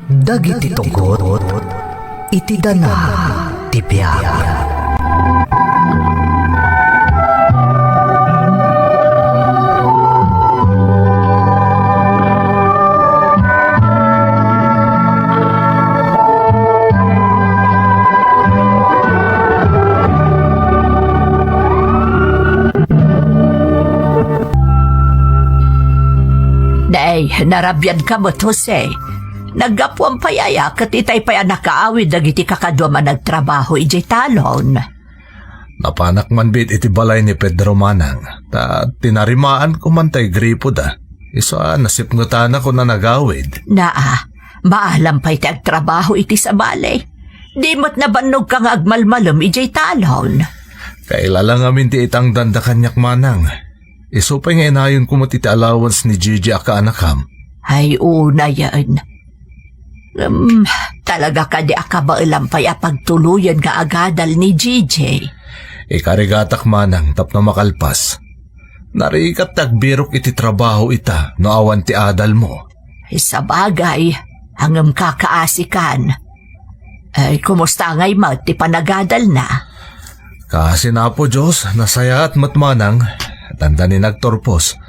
Dagiti tugot, iti dana ti biag. Nay, narabyan ka mo't Jose. Naggapuang payaya kat itay pa'y nakaawid dagiti kakadwa man nagtrabaho ijay talon. Napanak man bit iti balay ni Pedro Manang, ta tinarimaan ko man tay gripo da. Isa nasipngutan ako na nagawid. Maalam pa'y ti agtrabaho iti sa balay. Di mo't nabanog ka nga agmalmalom ijay talon. Kailala ngamin ti itang danda kanyak Manang. Isupay nga inayon ko mo ti allowance ni Gigi aka anakam. Ay una yan. Talaga ka di akabailam pa'y apagtuluyan nga agadal ni Gigi. Ikarigatak Manang tapno makalpas. Narikat tagbirok iti trabaho ita no awan ti adal mo. Sa bagay, hanggang kakaasikan. Ay, kumusta ngay mo ti panagadal na? Kasi na po Diyos, nasaya at matmanang. Tanda ni nagtorpos.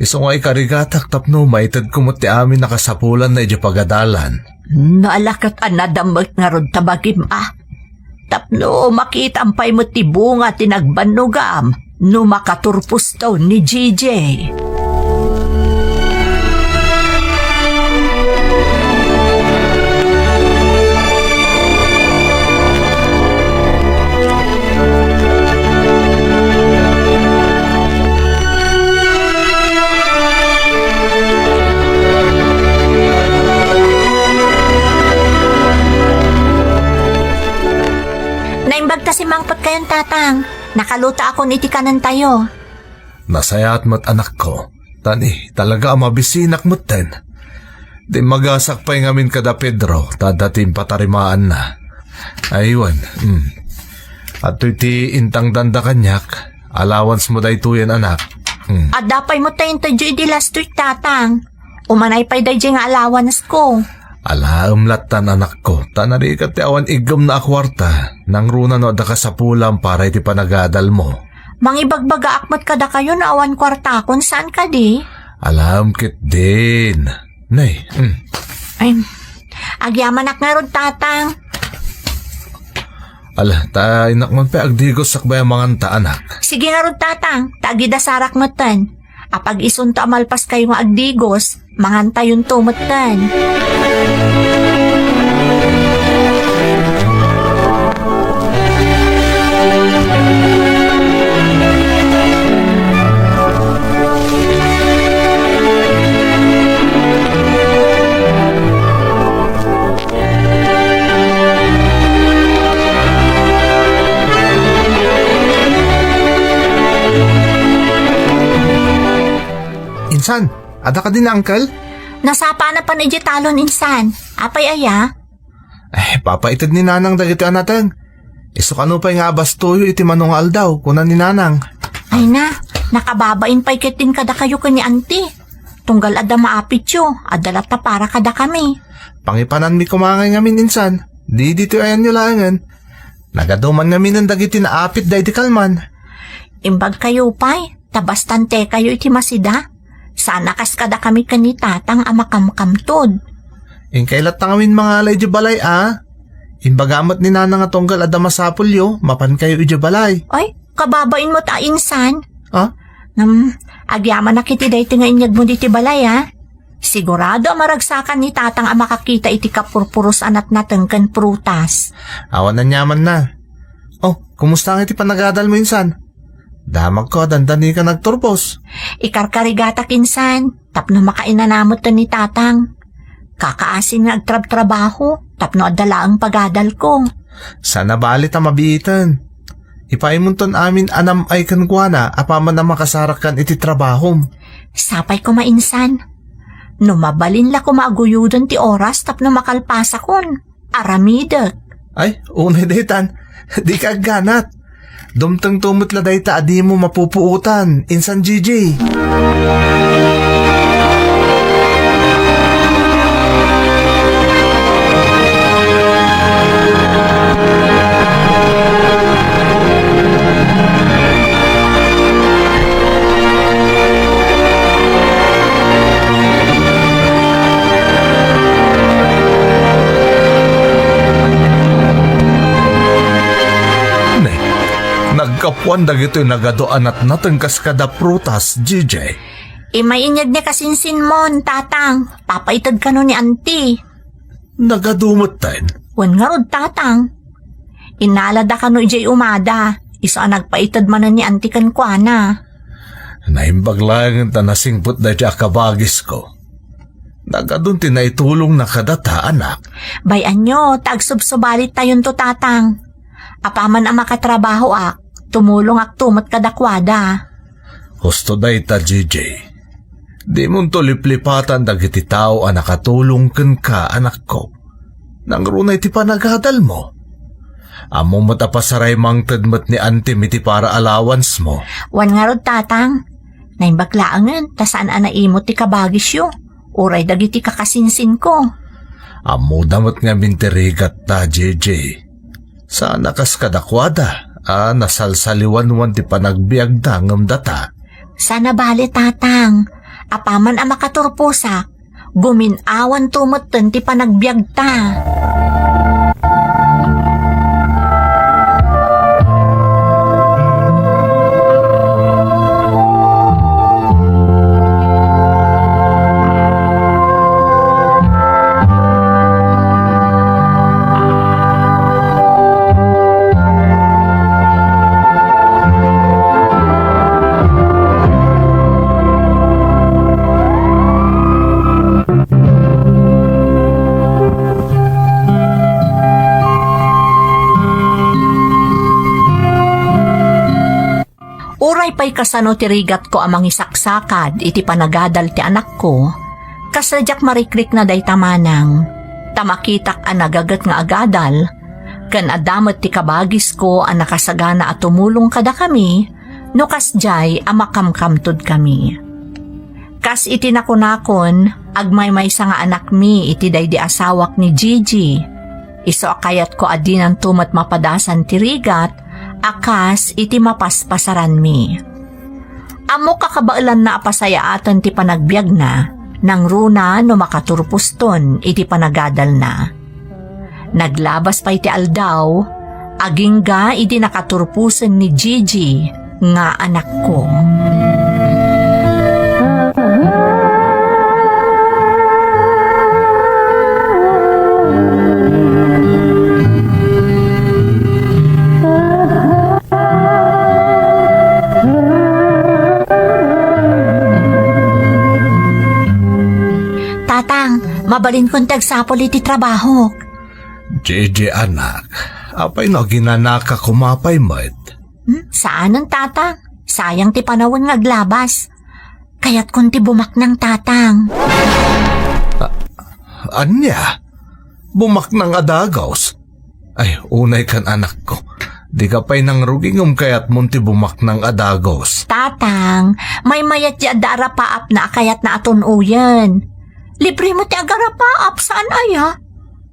Iso nga ikarigatak tapno maitad kumot ti amin nakasapulan na iti pagadalan. Naalakat anadamot nga rod tabagim Tapno makita ampay mo ti bunga tinagbanugam no makaturpos to ni Gigi. Naimbag ta si mangpot kayong tatang. Nakaluta ako niti kanan tayo. Nasaya at mat anak ko. Tani, talaga mabisinak mo't ten. Di magasak pa'y ngamin kada Pedro, tadating patarimaan na. Aywan, At iti intang danda kanyak, allowance mo day tuyan anak. At dapay mo tayong tadyo di last week tatang. Umanay pa'y day nga allowance ko. Umlatan anak ko, tanarikat ti awan igam na akwarta, nang runa no da ka sa pulang para iti panagadal mo. Mangibagbaga akmat kada kayo na awan kwarta kon saan ka di? Alam kit din. Nay, Ay, agyaman ak nga rod tatang. tayo nakman pa agdigos sakbay ang mga anak. Sige nga rod tatang, tagida sarak mo tan. Apag isunto amalpas kayo nga agdigos, mangantayon tumatan. Insan, ada ka din na uncle? Nasapa na pa ni Jitalon insan. Apay aya? Papaitid ni nanang dagiti anateng. Iso kano pa'y nga bastuyo iti manungal daw, kunan ni nanang. Ay na, nakababain pa'y kitin kada kayo kani auntie. Tunggal ada maapit yo, adalat ta para kada kami. Pangipanan mi kumangay ngamin insan. Di dito ayan nyo langan. Nagaduman ngamin ang dagiti na apit day di kalman. Imbag kayo pa'y, tabastante kayo iti masida. Sana kas kada kami kani tatang amakamkamtod. Kailat tangawin mga alay di balay Imbagamat ni nanang nga tunggal ada masapul yo, mapan kayo iti balay. Ay, kababain mo ta insan. Ha? Agyaman na kiti dahi nga inyag mo diti balay Sigurado maragsakan ni tatang ang makakita iti kapurpuros anat nateng ken prutas. Awan na nyaman na. Oh, kumusta nga iti panagadal mo insan? Damag ko, dandani ka nagturpos. Ikarkarigata kinsan, tapno makainanamot to ni tatang. Kakaasin nga agtrab-trabaho, tapno adala ang pagadal ko. Sana balit ang mabiitan. Ipaimunton amin anam ay kankwana, apaman na makasarakan iti trabahom. Sapay ko mainsan. Numabalin la ko maaguyudon ti oras tapno makalpasa kon. Aramidet. Ay, unay daytan. Di ka ganat. Dumtang tumutla day ta adi mo mapupuutan. Insan Gigi. kapuan dagito'y nagadoan at natengkas kada prutas, GJ. May inyag ni kasinsin mo, tatang. Papaitad ka no ni auntie. Nagadumot tayo. Wan nga rod, tatang. Inalada ka no ijay umada. Isa nagpaitad man na ni auntie kan kuana. Naimbag lang ang tanasingput na siya kabagis ko. Nagadun tinaitulong na kadata, anak. Bayan nyo, tagsubsubalit tayon to, tatang. Apaman ang makatrabaho tumulong tumat kadakwada. Husto da ita, GJ. Di mong tuliplipatan dagiti tao ang nakatulong ka, anak ko. Nang runay ti panagadal mo. Amo mo't apasaray mang tadmat ni auntie iti para allowance mo. Wan nga rod, tatang. Naimbaglaangan, tasaan anaimot ti kabagisyo. Uray dagiti kakasinsin ko. Amo damat nga mintirigat ta, JJ. Sana kas kadakwada, nasalsaliwan ti panagbiag ngam data. Sana bali, tatang. Apaman ang makaturpusak. Guminawan tumatan ti panagbiag ta. Uray pa'y kasano tirigat ko amang isaksakad iti panagadal ti anak ko, kasadyak marikrik na day tamanang, tamakitak ang nagagat nga agadal, kan adamat ti kabagis ko ang nakasagana at tumulong kada kami, no kasjay ang makamkamtod kami. Kas iti nakunakon, agmay-may sa nga anak mi iti day di asawak ni Gigi, iso akayat ko adinan tumat mapadasan tirigat, akas iti mapaspasaran mi. Amo kakabailan na apasayaatan ti panagbiag na, nang runa no makaturpuston iti panagadal na. Naglabas pa iti aldaw, agingga iti nakaturpusan ni Gigi nga anak ko. Mabalin kong tagsapol iti trabaho. JJ, anak, apay no ginanaka kumapay mo't. Saan ang tatang? Sayang ti panawon nga aglabas. Kaya't kung ti bumak ng tatang. Anya? Bumak ng adagaws? Ay, unay kan anak ko. Di ka pa'y nang rugingom kaya't munti bumak ng adagaws. Tatang, may mayat di adara paap na kayat na aton uyan. Libre mo ti agara paap, saan aya?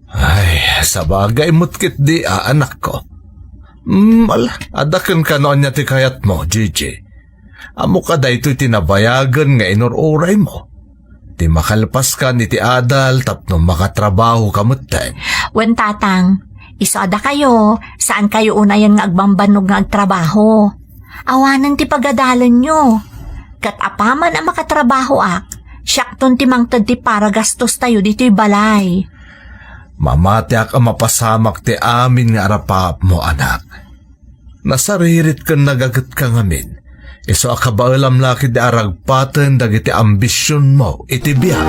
Ay, sa bagay mo't kit di anak ko. Adakan ka noon niya ti kayat mo, Gigi. Amo ka da ito'y tinabayagan nga inururay mo. Ti makalpas ka ni ti adal tapno makatrabaho ka mo't. Wen tatang, isada kayo, saan kayo unayan nga agbambanog nga agtrabaho? Awanan ti pagadalan nyo. Kat apaman ang makatrabaho Siyakton ti mangtad ti para gastos tayo dito'y balay. Mamatiak ang mapasamak ti amin nga arapap mo, anak. Nasaririt kan nagagat ka ngamin. Iso akabaalam laki di aragpatan dagiti ambisyon mo iti biyak.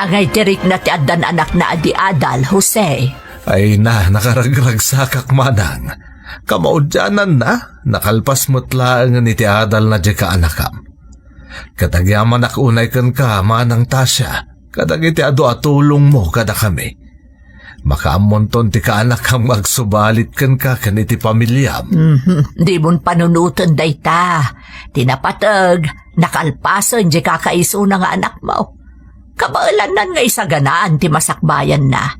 Ngay tirik na ti adan anak na adi adal, Jose. Ay nakaragragsakak manang. Kamaudyanan na, nakalpas mo't lang ni ti adal na di ka anakam. Katagyaman akunay kan ka, manang Tasya, katag iti ado atulong mo kada kami. Makaamonton ti ka anakam magsubalit kan ka iti pamilyam. Di mon panunutan dayta. Tinapatag, nakalpasan di kakaiso na nga anak mo. Kabaalanan nga isaganaan ti masakbayan na.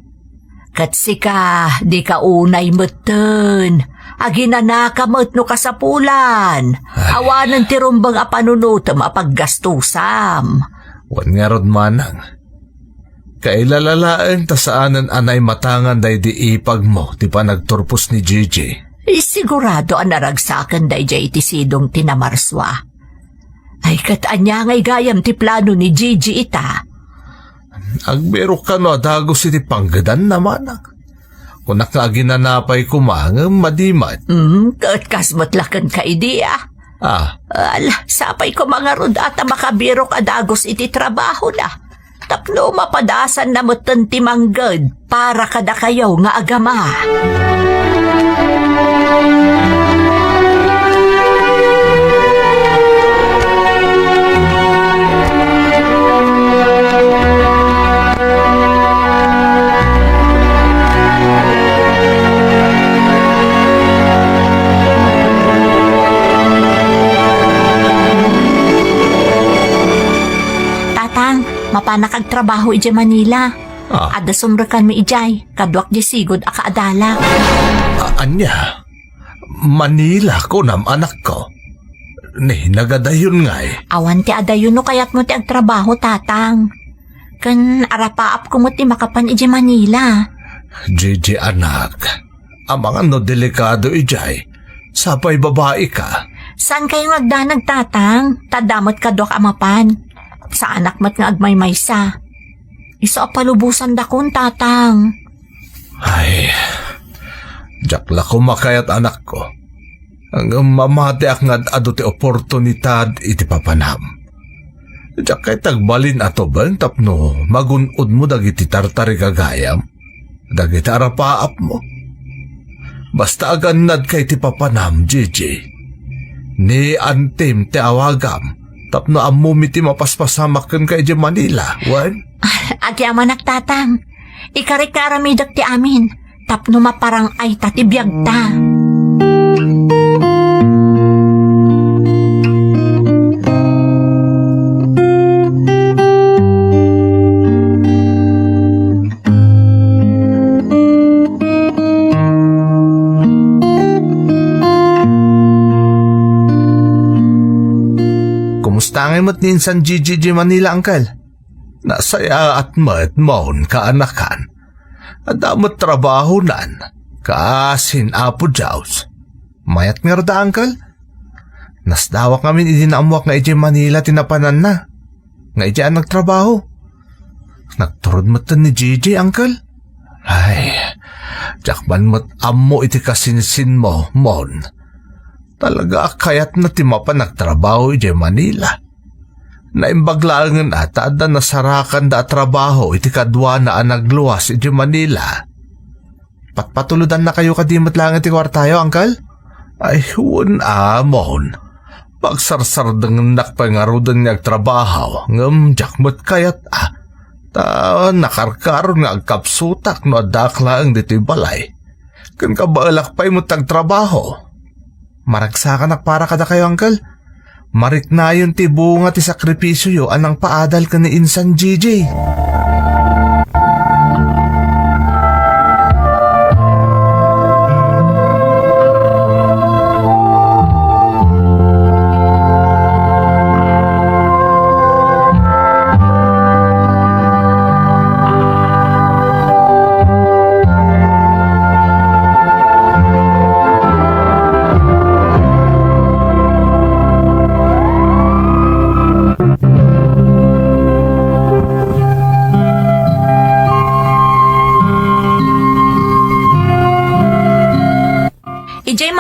Katsi ka, di ka unay meten. Aginana ka no kasapulan. Awanan ti rumbang apanunutam apaggastusam. Wan nga rod manang. Kailalalaan ta saanan anay matangan day di ipag mo ti panagturpos ni Gigi. Sigurado ang naragsakan day jay ti sidong tinamarswa. Ay katanya ngay gayam ti plano ni Gigi ita. Agbiro ka no adagos iti panggadan naman. Kung nakaginanapay kumangam madimat. Kasmat lakan ka idea. Sapay ko mga rod at makabirok adagos iti trabaho na. Tapno mapadasan na moten ti manggad para kada kayaw nga agama. Mapanakagtrabaho iti Manila. Ada sumrekan mi ijay, kadwak di sigod akaadala. Anya? Manila ko nam anak ko. Ni nagadayon ngay. Awan ti adayon no kayat mo ti agtrabaho, tatang. Kan arapaap ko mo ti makapan iti Manila. Gigi anak, amang ano delikado ijay. Sapay babae ka. Saan kayo nagdanag, tatang? Tadamot kadwak amapan. Sa anak mat nga agmaymaysa. Isa palubusan dakon, tatang. Ay, jakla ko makayat anak ko. Ang mamati ak nga ado ti oportunidad iti papanam. Jak kay tagbalin ato bang tapno magunod mo dagiti tartari kagayam. Dagiti arapaap mo. Basta aganad kay ti papanam, Gigi. Ni antim ti awagam. Tapno amumiti mapaspasamakan kay di Manila, wan? Agyaman tatang. Ikarik karamidak ti amin. Tapno maparang ay tatibiyag ta. Tangay mo't ninsan Gigi Manila, Uncle. Nasaya at mat maun kaanakan. Adamot trabaho nan. Kaasin apo Jaws. Mayat nga rada, Uncle. Nasdawak ngamin idinaamwak nga iti Manila tinapanan na. Nga iti ang nagtrabaho. Nagturod mo't ni Gigi, Uncle. Ay, jakban mo't amo iti kasinsin mo, Mon. Talaga kayat na timapa nagtrabaho iti Manila. Naimbaglangan ata da nasarakan da trabaho iti kadwa na nagluwas iti Manila. Patpatuludan na kayo kadimot lang iti kwartayo, Uncle? Ay, huwag amon. Pagsarsardang nakpangarudan niya trabaho, ngam jakmot kayat ta nakarkaron nga agkapsutak no adakla ang dito'y balay. Kan kabaalak pa'y mo tagtrabaho. Maragsakan para kada kayo, Uncle. Mariknayon ti bunga ti sakripisyo yo anang paadal ka ni insan Gigi.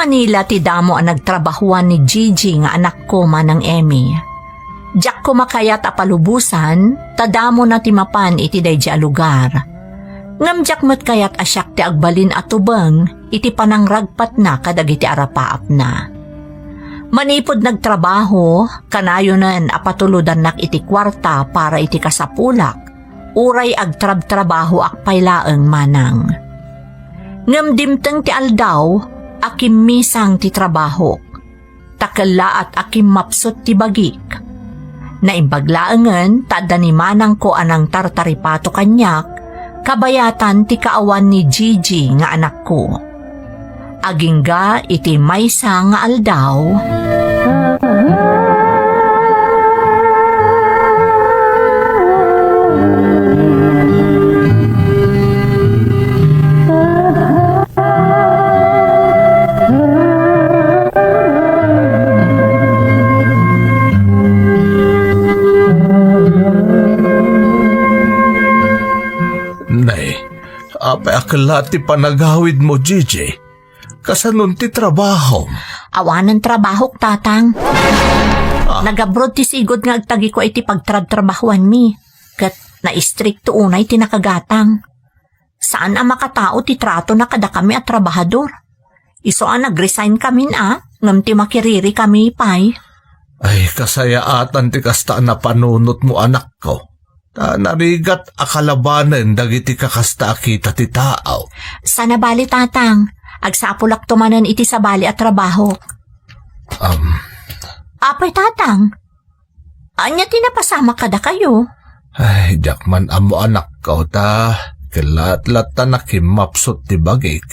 Manila ti damo ang nagtrabahuan ni Gigi nga anak ko manang Emmy. Diyak ko makayat apalubusan, tadamo na timapan iti dayja lugar. Ngam diyak met kayat asyak ti agbalin atubeng, iti panangragpat na kadagiti arapaap na. Manipod nagtrabaho, kanayonan apatuludan nak iti kwarta para iti kasapulak, uray agtrab-trabaho akpaylaeng manang. Ngam dimteng ti aldaw, akim misang ti trabaho. Takala at akim mapsot ti bagik. Naimbaglaangan, tada ni manang ko anang tartaripato kanyak, kabayatan ti kaawan ni Gigi nga anak ko. Agingga iti maysa nga aldaw. Nay, apay akala ti panagawid mo, Gigi. Kasanon ti trabaho. Awanan trabahok, tatang. Nagabroad ti sigod nga agtagi ko iti pagtrabahuan mi. Kat na-istrikto unay ti nakagatang. Saan ang makatao ti trato na kada kami at trabahador? Iso ang nag-resign kami ngam ti makiriri kami pay. Ay, kasayaatan ti kasta na panunot mo, anak ko. Narigat akalabanan dagiti kakasta kita ti tao. Sana bali, tatang. Agsapulak tumanan iti sa bali at trabaho. Apay, tatang. Anya tinapasama kada kayo? Ay, jakman amo anak ko ta. Kilat-lat ta nakimapsot ti bagik.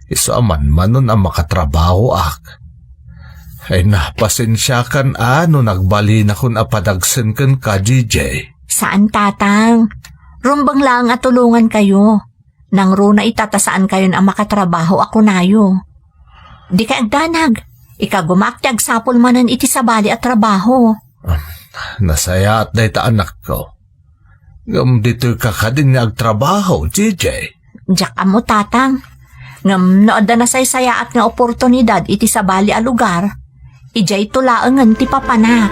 Iso aman manon ang makatrabaho ak. Ay napasensya kan nagbali na kun apadagsen kan ka, DJ. Saan, tatang? Rumbang lang at tulungan kayo. Nang runa itatasaan kayo ang makatrabaho ako nayo. Di ka agdanag. Ikagumaktag sapol manan iti sabali at trabaho. Nasaya at dayta anak ko. Ngam dito'y kakadin nga agtrabaho, DJ. Diyak mo, tatang. Ngam nood na saysaya at nga oportunidad iti sabali a lugar. Ijay tulaangan ti papanak.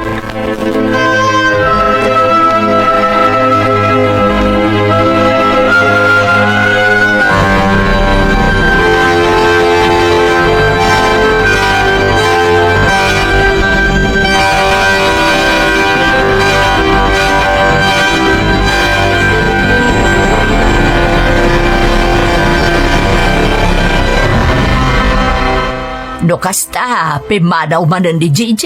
No kasta, pimanaw manan di JJ.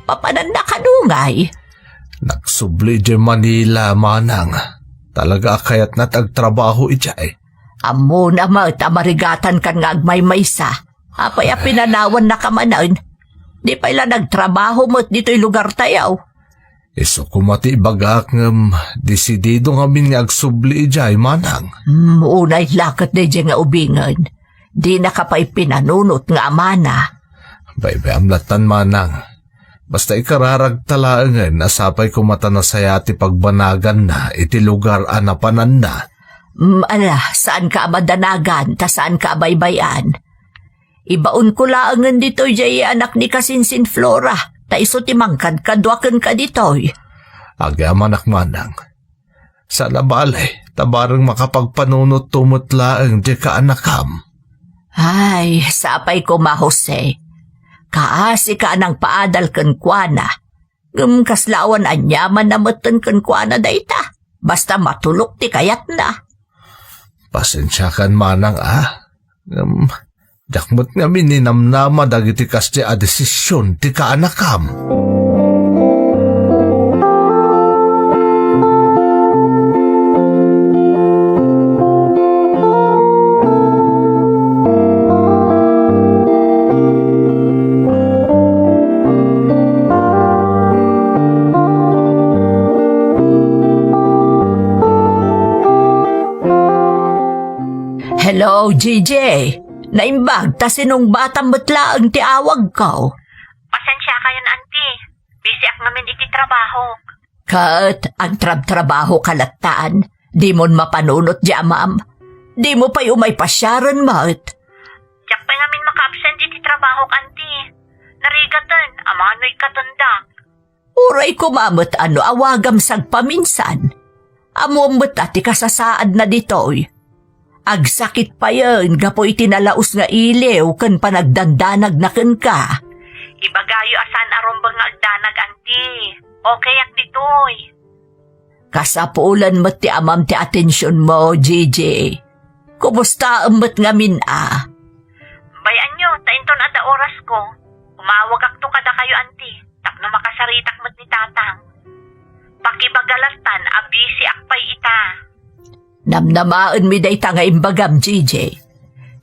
Papanan na kanungay. Nagsubli di Manila, manang. Talaga kayat natagtrabaho ijay. Amo na marigatan kan nga agmay-maysa. Apay pinanawan na kamanan. Di pa ila nagtrabaho mo't dito'y lugar tayaw. Iso kumati bagak ngam desidido ngamin nga agsubli ijay, manang. Unay lakat na nga ubingan. Di na kapay pinanunot nga amana. Baybay amlatan, manang. Basta ikararag talaangan asapay kumata na sayati pagbanagan na iti lugar anapanan na. Saan ka amadanagan, ta saan ka abaybayan? Ibaon ko laangan dito jay anak ni Kasinsin Flora, ta iso timangkad kadwakan ka ditoy. Agaman manang. Sana balay, tabarang makapagpanunot tumutlaang di ka anakam. Ay, sapay ko Jose. Kaasi ka nang paadal kan kuana. Kaslawan anyaman na matan kan kuana dayta. Basta matulok ti kayat na. Pasensya kan, manang dakmot nga mininamnama dagiti kasti a desisyon ti kaanakam. Hello, JJ. Naimbag, ta sinong batang mutlaang ti awag ko. Pasensya kayo, auntie. Busy ak namin iti trabaho. Kat, ang trabaho kalattaan. Di mon mapanunot di ma'am. Di mo pa'y umay pasyaran, mat. Diyak pa namin maka-absent iti trabaho, auntie. Narigatan, amano'y katandak. Uray kumamot awagam sagpaminsan. Amuamot ati kasasaad na ditoy. Agsakit pa yun, gapo itinalaos nga iliw, kan panagdandanag na kan ka. Ibagayo asan arombang nga agdanag, auntie. Okay ak ditoy. Kasapulan mo't ti amam ti atensyon mo, JJ. Kumusta amat ngamin Bayan nyo, tainton ada oras ko. Umawag ak to kada kayo, auntie. Tapno makasaritak mo't ni tatang. magalastan abisi akpay ita. Namnamaan mi day nga imbagam, GJ.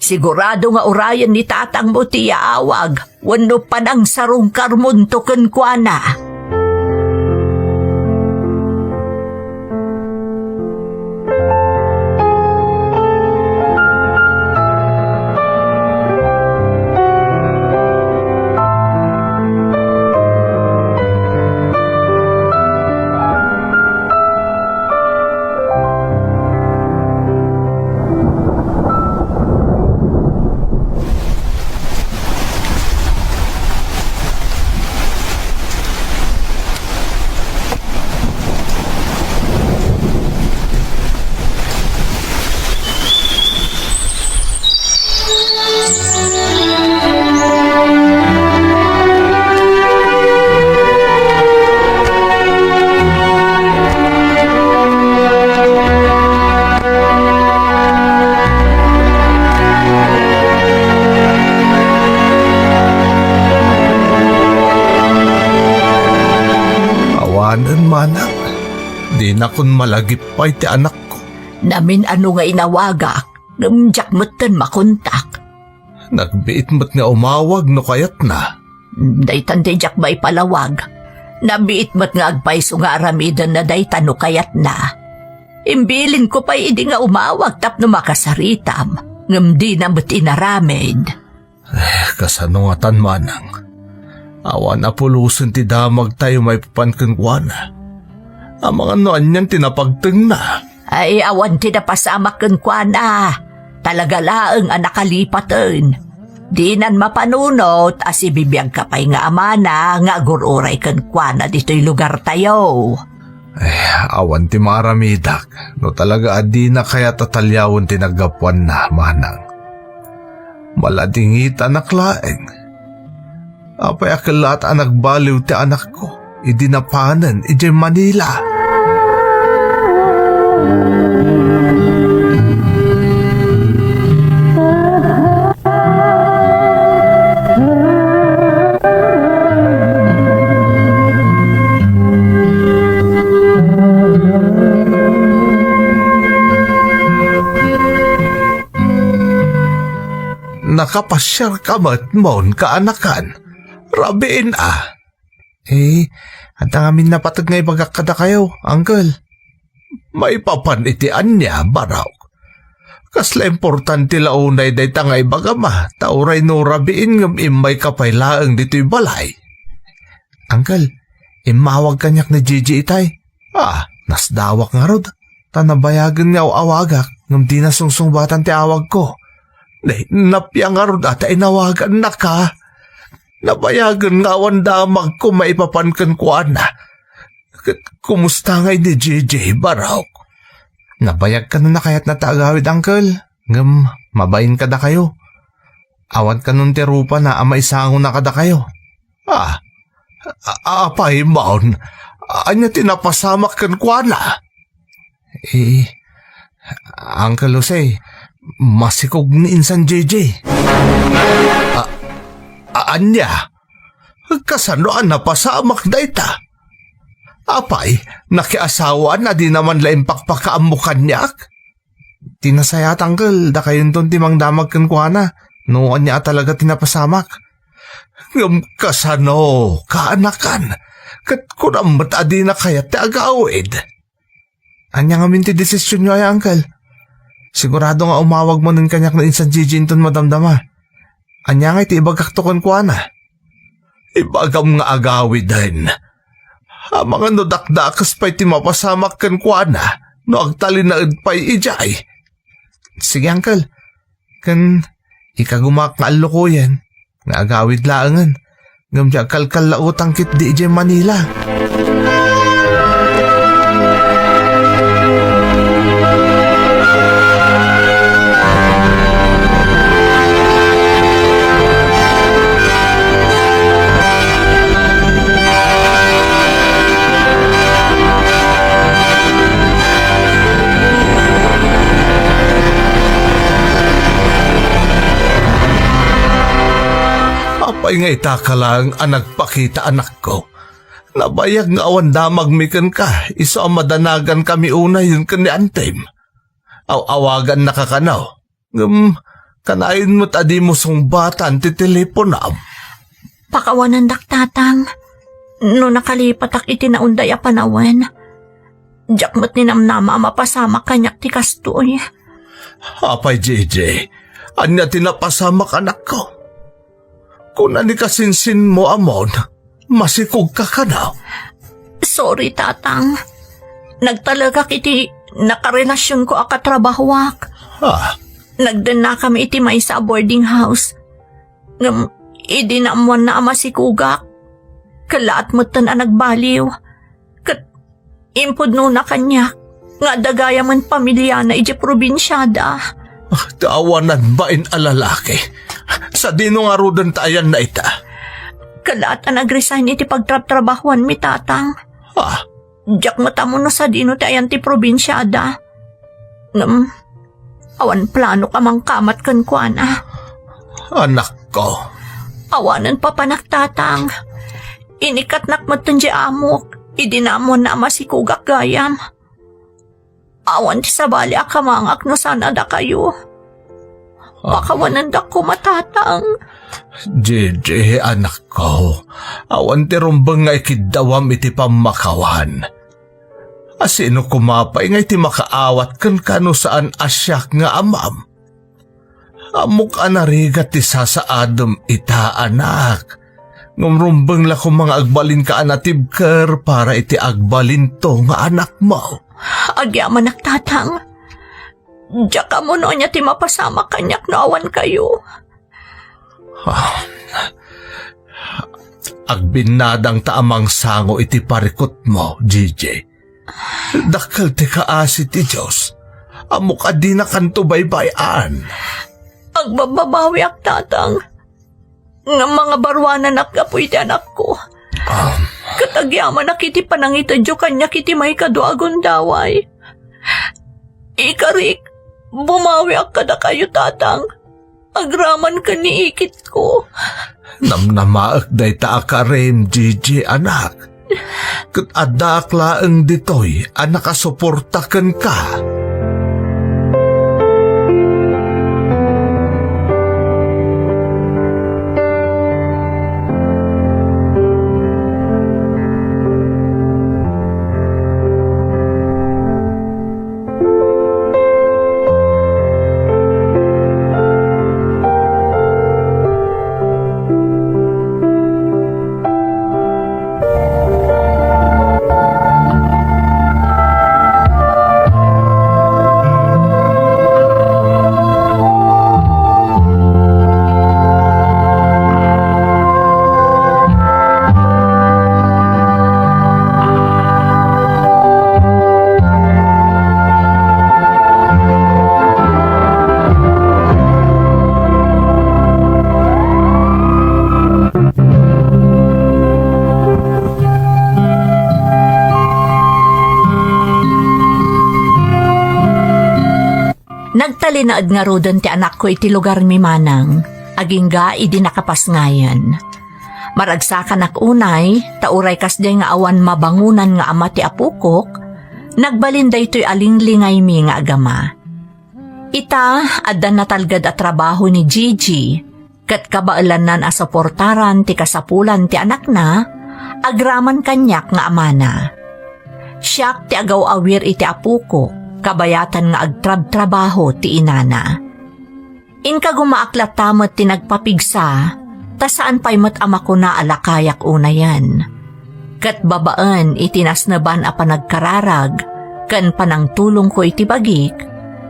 Sigurado nga urayan ni tatang mo tiya awag, wano pa ng sarong karmunto kenkwana. Manang, di na kun malagip pa iti anak ko. Namin ano nga inawagak, namjak mo't makontak. Nagbiit mo't nga umawag no kayat na. Daytan jak ba ipalawag. Nabiit mo't nga agpayso nga aramidan na daytan no kayat na. Imbilin ko pa hindi nga umawag tapno makasaritam. Ngam di na mo't inaramid. Kasanungatan manang. Awan apulusan ti damag tayo may papankankwana. Ang mga noan niyan tinapagteng na. Ay awan ti na pasamak kenkwana. Talaga laeng ang nakalipatan. Di nan mapanunot as ibibiyag ka pa'y nga amana nga agururay kenkwana dito'y lugar tayo. Awan ti maramidak. No talaga adi na kaya tatalyawon ti naggapuan na manang. Maladingit anak laeng. Apay akalat ang nagbaliw ti anak ko, idinapanan, ijay Manila. Nakapasyar ka matmon kaanakan. Rabiin at ang amin napatag nga ibagakada kayo, uncle. May papanitian niya, baraw. Kasla importante launay day tanga ibagama, tauray no rabiin ngam imay kapaylaang dito'y balay. Uncle, imawag kanyak na Gigi itay. Nasdawak nga rod. Tanabayagan nga awagak, ngam di nasungsungbatan ti awag ko. Napya nga rod at inawagan na ka. Nabayagan nga awan damag ko maipapankan ko na. Kumusta ngay ni JJ, baraw? Nabayag ka na kayat na taagawid, uncle. Ngam, mabayin ka da kayo. Awan ka nun tirupa na ama isango na kada kayo. Apay, maun. Anya tinapasamak kan kwa na. Uncle Jose, masikog ni insan JJ. Anya, kasanoan na pasamak dayta. Apay, nakiasawa na di naman laing pakpakaamukan niyak. Tinasayat, uncle, da kayon ton timang damag kan kuhana. Noon niya talaga tinapasamak. Ngam kasano, kaanakan. Kat kunamat adi na kaya ti agawid. Anya nga minti desisyon nyo ay, uncle. Sigurado nga umawag mo nun kanyak na insan Gigi ton madamdama. Anya nga iti ibagaktukon ko na. Ibagam nga agawid din. Mga no dakdakas pa'y timapasamak kan ko na. No agtalinaad pa'y ijay. Sige, uncle. Kan ikagumak nga alukuyan. Nga agawid laangan. Ngamdya kalkal lautang kit di ijay Manila. Apay nga itaka lang ang nagpakita anak ko. Nabayag nga awan damag mikan ka, iso ang madanagan kami una yun ka ni Antem. Awagan na kakanaw. Kanayon mo't adi mo sungbatan ti teleponam. Pakawanan dak tatang. No nakalipat ak iti naunday a panawan. Diyak mo't ninamnama mapasama kanyak ti kastoy. Apay, JJ, anya tinapasamak anak ko. Kung ani kasinsin mo amon, masikog ka kanaw. Sorry tatang. Nagtalagak iti nakarelasyon ko akatrabahwak. Nagdan na kami iti may sa boarding house. Idinamuan na ama si Kugak. Kalaat mo tan nagbaliw. Kat impod no na kanya. Nga dagaya man pamilya na iti probinsyada. Tawanan bain alalaki. Sa dino nga rudan tayan na ita. Kalaat na nag-resign iti pagtrabahuan mi tatang. Diyak matamo no sa dino tayan ti probinsyada. Awan plano ka mang kamat kan kuana. Anak ko. Awanan pa panaktatang. Inikat nakmatan di amok. Idinamon na ama si Kugak gayam. Awan ti sabali akamangak no sana da kayo. Pakawanan da ko matatang. JJ, anak ko. Awan ti rumbang nga ikidawam iti pamakawan. Asino kumapay nga iti makaawat kan kano saan asyak nga amam. Amok anarigat ti sasaadom ita anak. Ngumrumbang la ko mga agbalin ka anatibker para iti agbalin to nga anak mo. Agyaman nagtatang. Diyak ka mo no niya ti mapasama kanyak no awan kayo. Agbinadang taamang sango iti parikot mo, JJ. Dakal ti kaasi ti Diyos. Amok adi na kanto baybayan. Agbababawi ak tatang. Nga mga barwanan akapoy ti anak ko. Katagyaman na kiti panangitadyo kanya kiti may kaduagon daway. Ikarik, bumawi ak kada kayo tatang. Agraman ka ni ikit ko. Namnamaak day ta akarem, JJ anak. Kat adak laeng ditoy, anak asuportakan ka. Nagtalinaad nga rodan ti anak ko iti lugar mi manang, aging ga idi nakapasngayan. Maragsakan ak unay, tauray kasday nga awan mabangunan nga ama ti apukok, nagbalinda ito'y alinglingay mi nga agama. Ita, addan natalgad at trabaho ni Gigi, kat kabaalanan a suportaran ti kasapulan ti anak na, agraman kanyak nga amana. Siyak ti agaw awir iti apukok, kabayatan nga agtrab-trabaho ti inana. Inka gumaaklat tamot ti nagpapigsa, tasaan pa'y mat ama ko na alakayak unayan. Kat babaan itinasnaban a panagkararag, kan panang tulong ko iti bagik,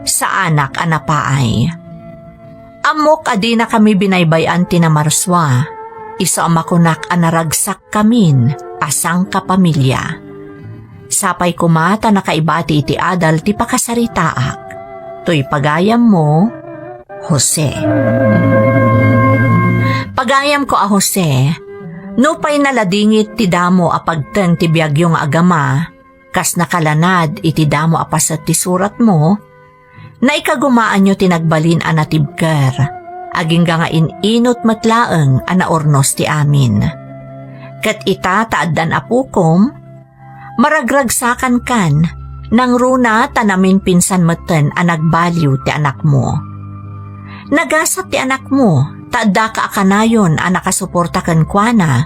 sa anak anapaay. Amok adi na kami binaybayan ti na marswa, iso amakunak anaragsak kamin, asang kapamilya. Sapay kumata nakaibati iti adal ti pakasaritaak. To'y pagayam mo, Jose. Pagayam ko a Jose, no pa'y naladingit ti damo a pagten ti biyagyo nga agama, kas nakalanad iti damo a pasat ti surat mo, na ikagumaan nyo tinagbalin a natibker, aging nga inot matlaeng a naornos ti amin. Kat ita taaddan apukom, maragragsakan kan, nang runa tanamin pinsan meten ang nagbaliw ti anak mo. Nagasat ti anak mo, taadda ka akanayon ang nakasuporta kan kuana,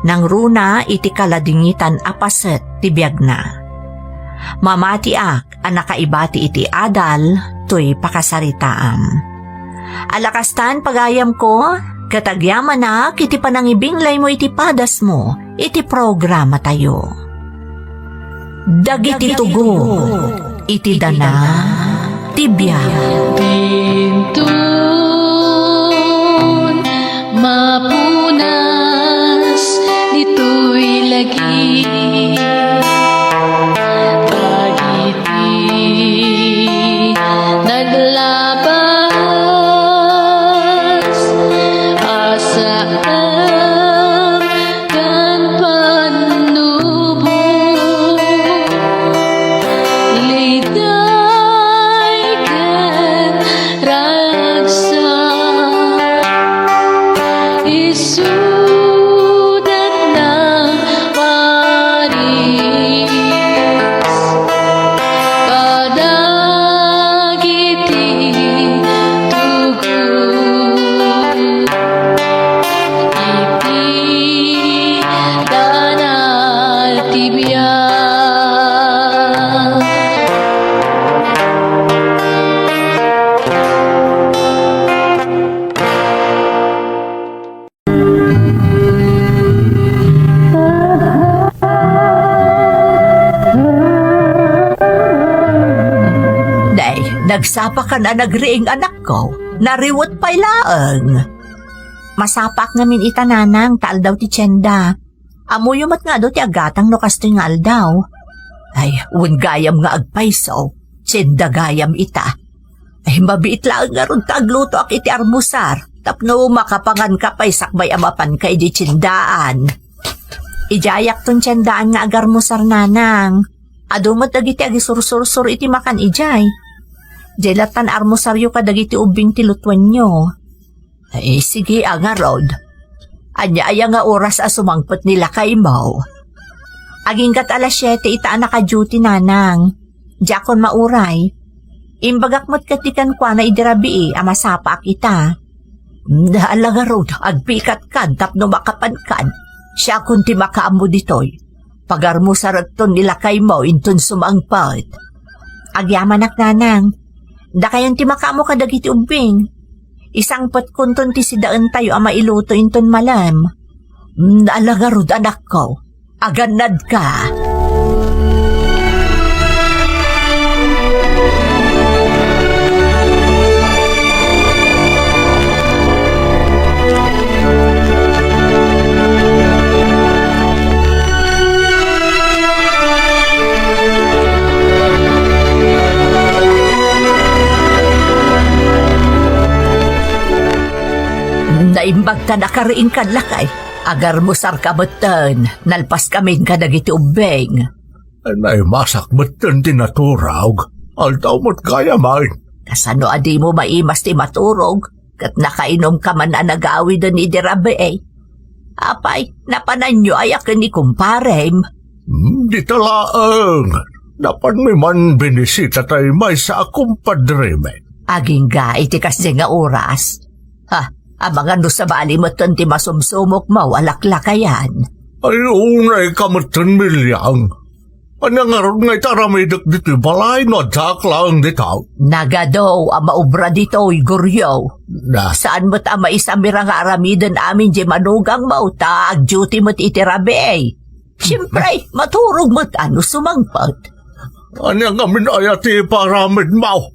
nang runa iti kaladingitan apaset ti biyag na. Mamati ang nakaibati iti adal, tuy pakasaritaam. Alakastan pagayam ko, katagyaman na iti panangibinglay mo iti padas mo, iti programa tayo. Dagiti tugo, iti dana, tibiyag. Bintun, mapunas, dito'y lagi. Pagiti, naglabas, asaan kan panubo. Liday kan ragsa, isudat ng Paris. Kadagiti tugon, iti danal tibiyag. Day, nagsapa ka na nagriing anak ko, nariwot pa'y laeng. Masapak ngamin itananang taal daw ti tiyenda. Amuyumat nga daw ti agatang no kastoy nga aldaw. Ay, un gayam nga agpaiso, tsinda gayam ita. Ay, mabiit laeng nga ron tagluto ak iti armusar, tapno makapangan ka pa'y sakbay amapan ka iti tsindaan. Ijayak ton tiyendaan nga agar mo sarnanang. Adumot dagiti agisursur-sur iti makan ijay. Jelatan armosaryo ka dagiti ubing tilutwan nyo. Ay, sige nga rod. Anya aya nga oras a sumangpot nila kay Mau. Aging kat alas 7 ita naka-duty nanang. Jakon mauray. Imbagak mo't katikan kwa na idirabi amasapa ak ita. Naala nga rod, agpikat kan tapno makapan kan. Siya kunti makaamo ditoy. Pagarmo sarat ton nila kay Mau inton sumangpot. Agyaman ak nanang. Da kayon ti makamo ka dagiti ubing. Isang patkunton ti sidaan tayo ama iluto inton malam. Naala nga rod anak ko. Aganad ka. Naimbag ta nakariing kan lakay. Agar mo sar kabetan, nalpas kamin ka dagiti ubeng. Ay masak beton tinaturog. Altaw mo't kaya man. Kasano adi mo maimas ti maturog, kat nakainom ka man na nag-aawi doon ni Dirabe eh. Apay, napanan nyo ayakan ni kumparem. Di talaang. Dapat may man binisita tayo may sa akong padreme. Aging ga, itikas nga oras. Ha, abangan do sa bali mo ti masumsumok mo, alaklakayan. Ay unay kamatan milyang. Anangarod nga itaramidak dito balay no jak lang dito. Nagadaw, maubra dito, guryo. Na, Saan mo't maisamira nga aramidan amin di manugang mauta, ag duty mo't itirabe eh. Siyempre, maturog mo't ano sumangpat. anang amin ayati paramid mo.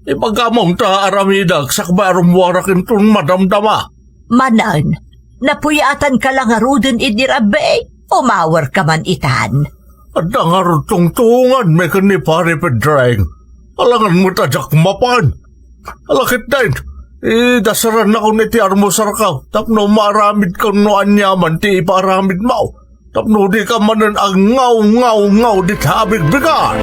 Ipagamong ta aramidak sakbarum warakin tun madamdama. Manan, napuyatan ka lang arudin idirabe, umawar ka man itan. At nangarod tungtungan may kanipari pedraing. Alangan mo tajak mapan. Alakit din. Dasaran ako ni ti armusar ka. Tapno maramid ka no anyaman ti iparamid mo. Tapno di ka manan ang ngaw di tabig bigan.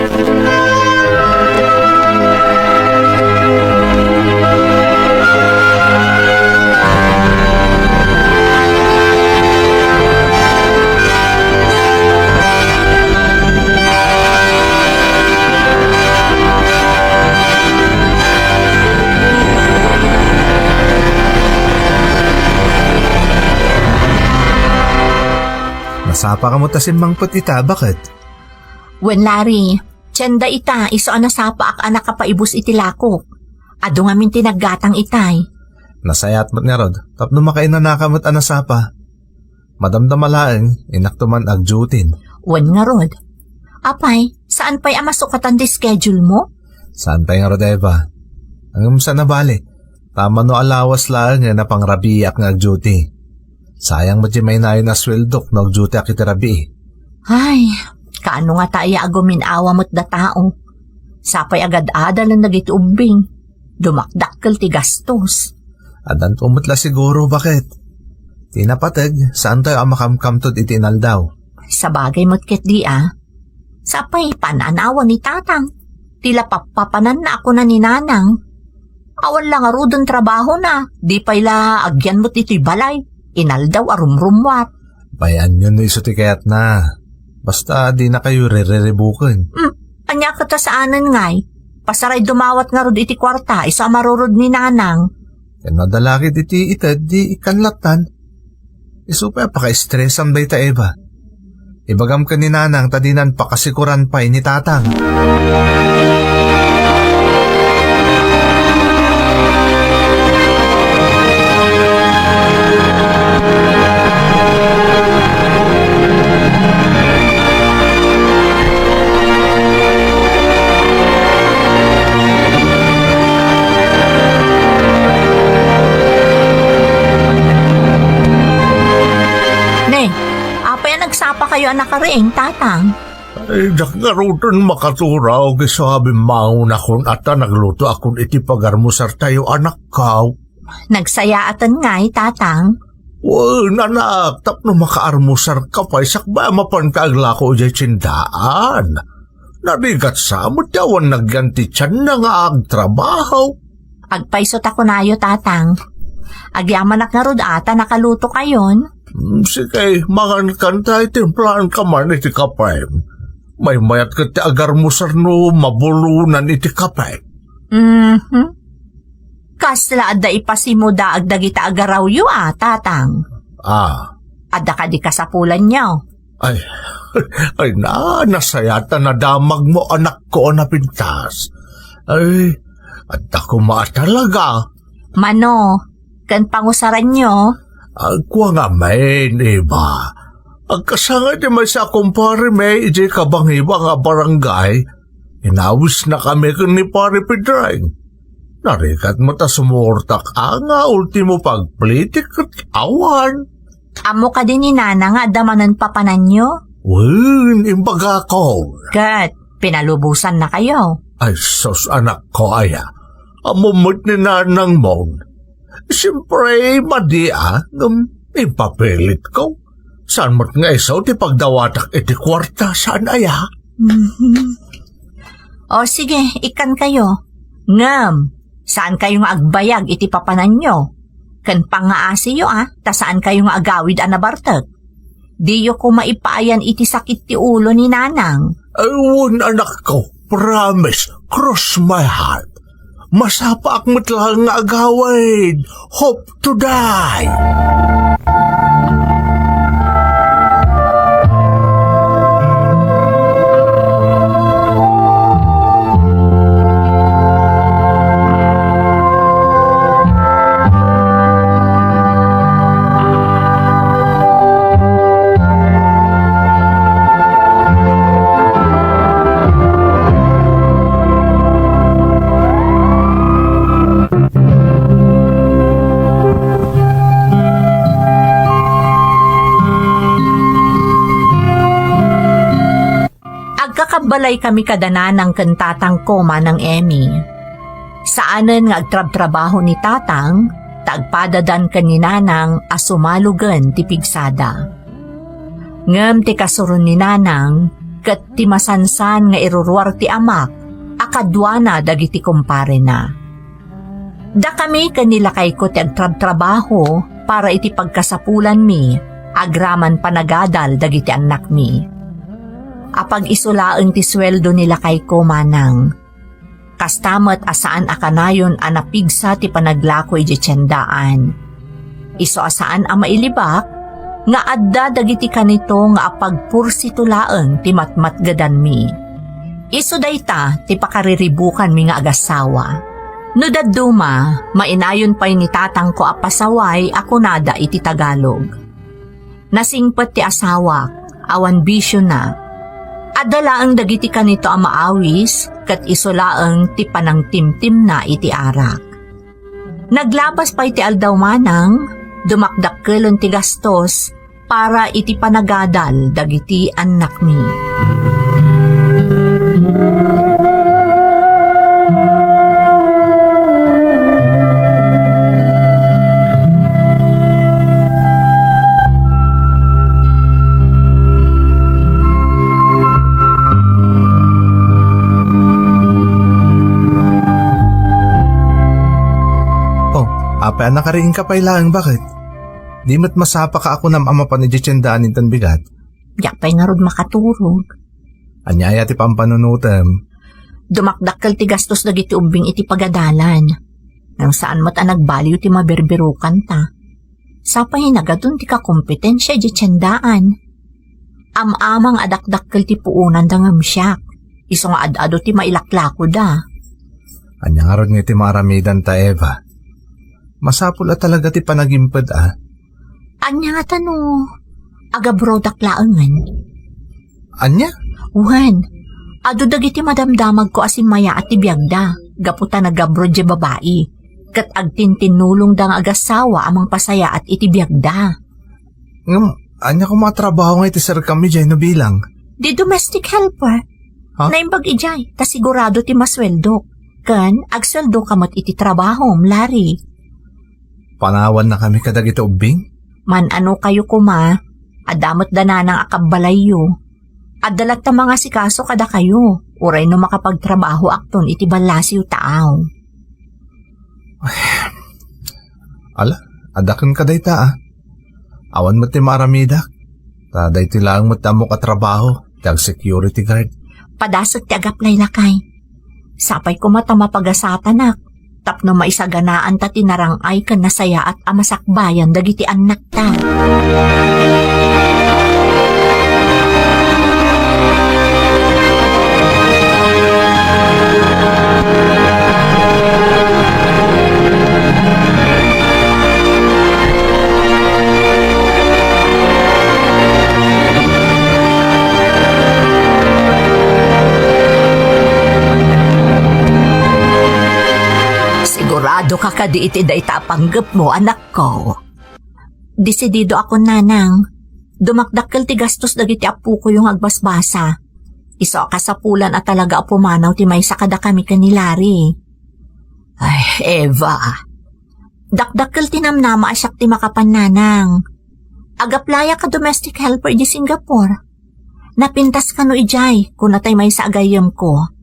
Nasapa ka mo tasin mangput ita, bakit? Wen Larry, tiyenda ita, iso anasapa ak anak kapaibus iti lakok. Ado ngamin tinaggatang itay. Nasayat mo't nga rod, tapno makain na nakamot anasapa. Madamdamalaeng, inaktuman ag dutin. Wen nga rod. Apay, saan pa'y amasukatan di schedule mo? Saan pa nga rod, Eva? Ang umsa na bali, tama no alawas lang nga na pangrabiak nga ag duty. Sayang mo di may nayon na swildok no ag duty ak itirabi. Ay, kaano nga tayo agumin awa mo't da tao. Sapay agad adal ang nagitubing. Dumakdakkel ti gastos. Adan tumutla siguro, bakit? Tinapatag, saan tayo ang makamkamtod iti inaldaw? Sa bagay mo't ket di Sapay pananawa ni tatang. Tila papapanan na ako na ni nanang. Awan lang arudon trabaho na. Di pa ila agyan mo't ito'y balay. Inaldaw arumrumwat. Bayan yun iso ti kayat na. Basta di na kayo re-rebukin. Anya ka ta saanan ngay. Pasaray dumawat nga rod iti kwarta, isa marurod ni nanang. Yan madalakit iti itad, di ikanlatan. Isupay paka-stressan ba ita, Eva? Ibagam ka ni nanang, tadinan pakasikuran pa ni tatang. Nagsapa kayo anak ka rin, tatang. Ay, dakgarutan makaturaw, sabi mauna kon ata nagluto akon iti pagarmusar tayo anak ka. Nagsayaatan nga'y, tatang. Anak, tapno makaarmusar ka pa, sakba mapan ka aglako dyan tsindaan. Narigat sa mo, tawan nagyanti tiyan na nga agtrabaho. Agpaisot ako nayo, tatang. Agyaman nga rod ata nakaluto kayon. Sige, mangan kanta itimplahan ka man iti kapay. May mayat ka ti agarmusar no mabulunan iti kapay. Kasla adda ipasimo da agdagita agaraw yu tatang. Adda ka di kasapulan niyo. Ay nasayata na damag mo anak ko na pintas. Ay, adda ko talaga. Mano, kan pangusaran niyo. Agwa nga main, Eva. Agkasangay di may sa kumpare may iti kabang iba nga barangay. Inawis na kami ni pare Pedring. Narikat mo ta sumurtak nga ultimo pagplitik at awan. Amo ka din ni nana nga damanan papanan nyo? Imbaga ko. Kat, pinalubusan na kayo. Ay sus anak ko aya. Amumot ni nanang mong. Siyempre, madia, ipapilit ko. Saan mo't nga isaw ti pagdawatak iti kwarta, saan aya? O sige, ikan kayo. Ngam, saan kayo nga agbayag iti papanan nyo? Kan pangaasi yo ta saan kayo nga agawid anabartag? Diyo ko maipaayan iti sakit ti ulo ni nanang. Ayun anak ko, promise, cross my heart. Masapa ak matlang nga agawid. Hope to die. Balay kami kadananang kan tatang ko manang Emmy. Saanan nga agtrab-trabaho ni tatang, tagpadadan ka ni nanang asumalugan ti pigsada. Ngam ti kasuron ni nanang, kat ti masansan nga iruruar ti amak, akadwana dagiti kumpare na. Da kami kanila kay ko ti agtrab-trabaho para iti pagkasapulan mi, agraman panagadal dagiti anak mi. Apag isulaang ti sweldo nila kay ko manang. Kastamat asaan akanayon anapigsa ti panaglakoy di tiyandaan. Iso asaan ang mailibak, nga adda dagiti kanito nga apagpursito laeng ti matmatgadan mi. Isu dayta ti pakariribukan mi nga agasawa. No dadduma, mainayon pa'y ni tatang ko apasaway ako nada iti Tagalog. Nasingpet ti asawa, awan bisyo na. Adala ang dagiti kanito ang maawis, kat isolaang ti panang timtim na iti arak. Naglabas pa iti aldaw manang, dumakdakkelon ti gastos, para iti panagadal dagiti anak mi. Apa, nakariing ka pa ilang, bakit? Di mat masapa ka ako nam ama pa ni Jitsendaan tan bigat. Yak pa'y nga rod makaturog. Anyaya ti pampanunutem. Dumakdakkel ti gastos dagiti umbing iti pagadalan. Nang saan mat ang nagbaliw ti maberberukan ta. Sapay nagadun ti kakompetensya Jitsendaan. Amamang adakdakkel ti puunan dangam siyak. Iso nga ad-ado ti mailaklako da. Anya nga rod nga ti maramidan ta, Eva. Masapul at talaga ti panagimpad Anya nga tano, agabrodak laangan. Anya? Uhan, ado dagiti madamdamag ko asin maya at tibiyagda, gaputa nagabrod di babae, kat agtintinulong dang agasawa amang pasaya at itibiyagda. Anya ko matrabaho nga iti sir kami dyan no bilang. Di domestic helper. Ha? Naimbag ijay, ta sigurado ti masweldo. Kan, agsweldo kamot iti trabaho, Lari. Panawan na kami kadag ito ubing? Man ano kayo kuma, adamot dana ng akabalayo. Adalat ta mga sikaso kada kayo, uray no makapagtrabaho akton iti balasiw taaw. Ala, adakan ka day ta Awan mo ti maramidak. Taday ti lang mo tamo ka trabaho, tag security guard. Padasot ti agaplay lakay. Sapay ko mata mapagasatanak. Tapno maisaganaan ta tinarangay kan nasaya at amasakbayan dagiti anak ta. Sigurado ka kadi iti dayta panggap mo, anak ko. Desidido ako, nanang. Dumakdakkel ti gastos dagiti apu ko yung agbasbasa. Iso ka sa pulan at talaga pumanaw ti may sakada kami kanilari. Ay, Eva. Dakdakkel ti namnama asyak ti makapan, nanang. Agaplaya ka domestic helper di Singapore. Napintas ka no ijay kung natay may sa agayam ko.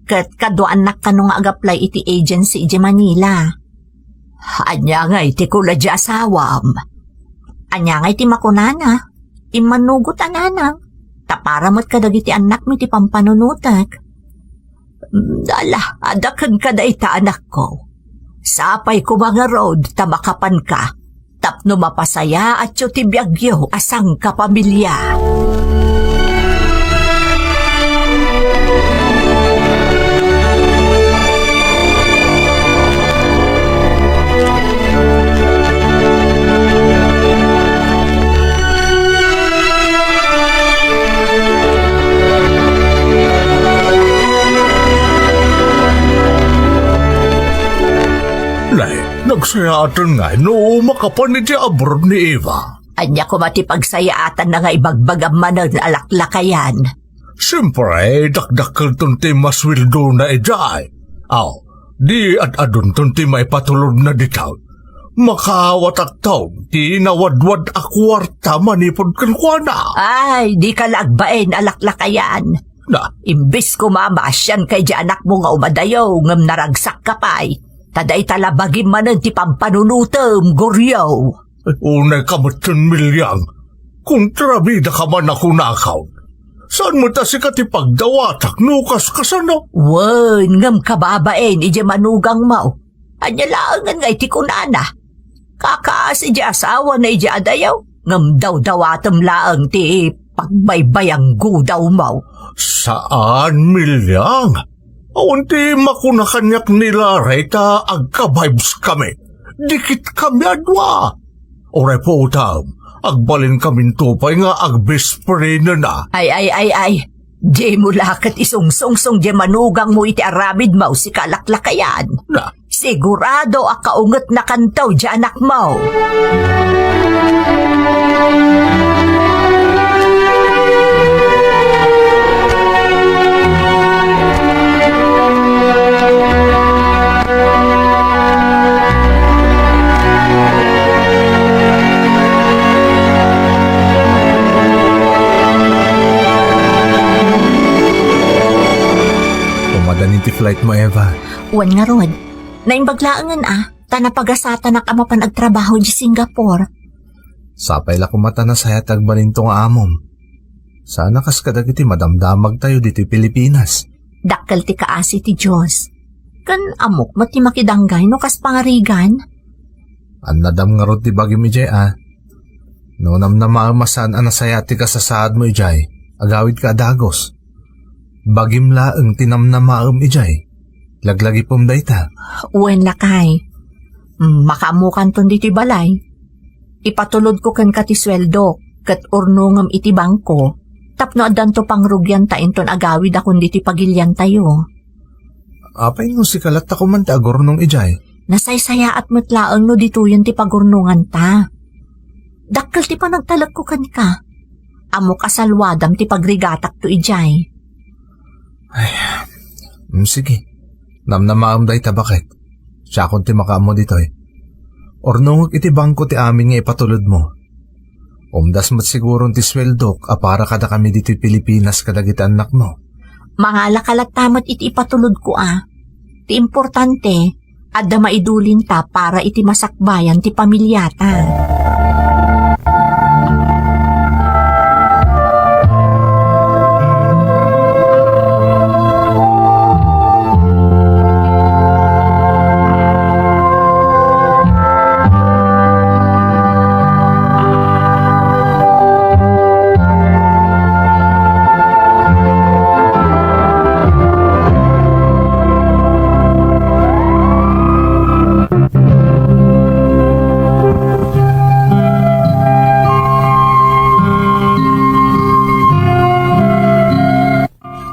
Kat kaduan na kanong agaplay iti agency iti Manila. Anya nga iti kula di asawam. Anya nga iti makunana. Imanugot ananang. Taparamot kadag iti anak mi iti pampanunutak. Dala, adakan ka da ita anak ko. Sapay ko mga road, tamakapan ka. Tapno mapasaya at yu ti biyagyo asang kapamilya. Nagsayatan nga no makapan iti abroad ni Eva. Anya ko matipagsayaatan na nga ibagbagam manan alaklakayan. Siyempre, dakdakal tunti maswildo na ijay. Di at adun tunti may patulog na ditaw. Makawat at taong di nawadwad akwarta manipod kankwana. Ay, di ka lagbain alaklakayan. Na, Imbis ko mamasyan kay di anak mo nga umadayaw ngam naragsak ka pa'y. Taday talabagin manan ti pampanunutem, goryaw. unay kamatun milyang. Kung trabida ka man ako nakaw. Saan mo ta si katipagdawatak nukas kasano? Wen, ngam kababain, ije manugang mau. Anya laangan nga iti kunana. Kakaas ije asawa na ije adayaw. Ngam daw-dawatam laang ti pagbaybayang gudaw mo. Saan, Milyang? Aunti makunakanyak nila reta agka-vibes kami. Dikit kami adwa. Oray po utam, agbalin kami tupay nga agbispre na. Ay. Di mo lakat isungsungsong di manugang mo iti aramid mo si kalaklakayan. Na, Sigurado akaungot na kantaw di anak mo. umadanin ti flight mo, Eva. Uwan nga rod. Naimbaglaangan tanapagasata na kamapan agtrabaho di Singapore. Sapay la kumata na saya tagbalin tong amom. Sana kas kadagiti madamdamag tayo diti Pilipinas. Dakkel ti kaasi ti Diyos. Kan amok mo ti makidanggay no kas pangarigan. An nadam nga rod ti bagi mi jay No nam na maamasan ang nasaya ti kasasaad mo ijay. Agawid ka adagos. Bagim laeng tinam na maam ijay. Laglagi pom dayta. Uwan lakay. Makamukan ton diti balay. Ipatulod ko kan kati sweldo kat urnungam iti bangko. Tapno adan to pangrugyan ta inton agawid akon diti pagilyan tayo. Apay no si kalat ako man ti agornong ijay. Nasaysaya at matlaang no dituyan ti pagurnungan ta. Dakkel ti panagtalag ko kan ka. Amo kasalwadam ti pagrigatak to ijay. Sige. Nam na maam day tabakit. Siya akong ti makaamo ditoy. Ornungog iti bangko ti amin nga ipatulod mo. Umdas mat siguro ti sweldok para kada kami dito Pilipinas kadagiti anak mo. Mga lakalatamat iti ipatulod ko Ti importante, adda maidulin ta para iti masakbayan ti pamilyata.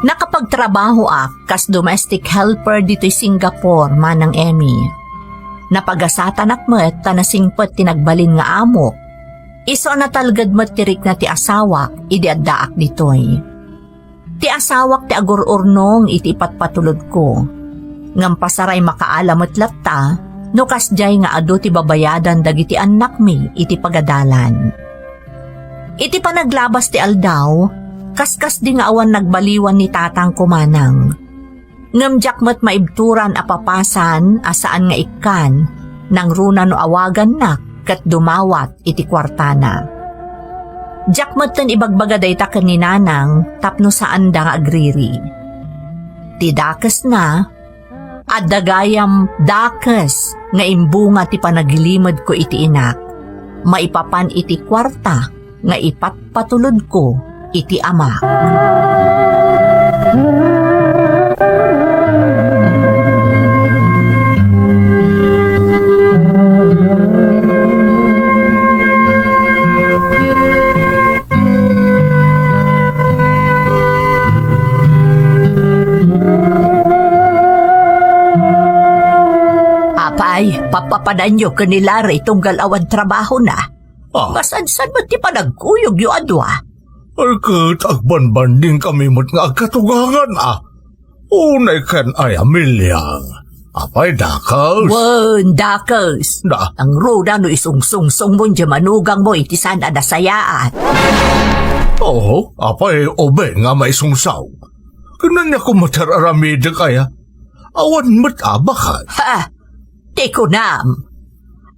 Nakapagtrabaho kas domestic helper dito'y Singapore manang Emmy. Napagasatan akmet tanasingpet tinagbalin nga amok. Iso natalgad mat tirik na ti asawak idi addaak ditoy. Ti asawak ti agururnong iti ipatpatulod ko. Ngam pasaray makaalamot latta no kasjay nga adu ti babayadan dagiti anak mi iti pagadalan. Iti panaglabas ti aldaw, kaskas di nga awan nagbaliwan ni tatang kumanang. Ngamjak mat maibturan apapasan asaan nga ikan, nang runa no awagan na kat dumawat iti kwartana. Jak mat tan ibagbagaday ta kaninanang tapno saan da nga agriri. Tidakas na, at dagayam dakas nga imbunga ti panagilimad ko iti inak, maipapan iti kwarta nga ipatpatulod ko iti ama. Apay, papapadan nyo kanila rin tunggal awan trabaho na. Masansan mo ti panagkuyog yu adwa. Alkat agbanbanding kami mo't nga agkatugangan Unay kan ay amilyang. Apay dakals. Wen, dakals. Da. Ang ruda no isungsungsong mo dya manugang mo iti sana nasayaan. Oo, apay obe nga may sungsaw. Kanan niya kumatararamida kaya. Awan mo't abakan. Ha! Tekunam!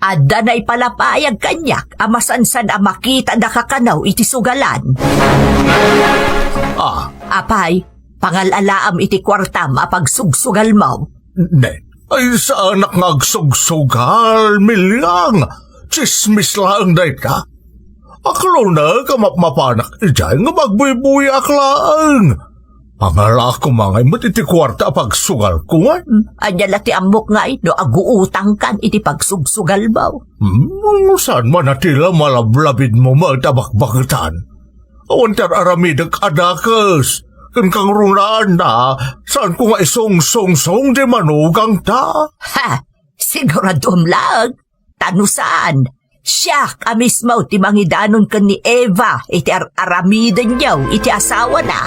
Adda na ipalapayag kanyak amasansan a makita da kakanaw iti sugalan. Apay, pangalalaam iti kwartam apagsugsugal mo. Ne, ay sa anak nga agsugsugal, Milyang. Chismis lang day ka. Aklo na kamapmapanak ijay nga magbuy-buy aklaan. Pangala ako mga imot iti kwarta pagsugal ko nga. Anya lati amok nga no aguutang kan iti pagsugsugal baw. Saan man natila malablabid mo matabakbakitan? Awan tar aramidang adakas. Kan kang runaan na, saan ko nga isong-song-song di manugang ta? Ha! Siguradom lang. Tanusan. Siya ka mismo ti mangidanon ka ni Eva iti aramidan niyaw iti asawa na.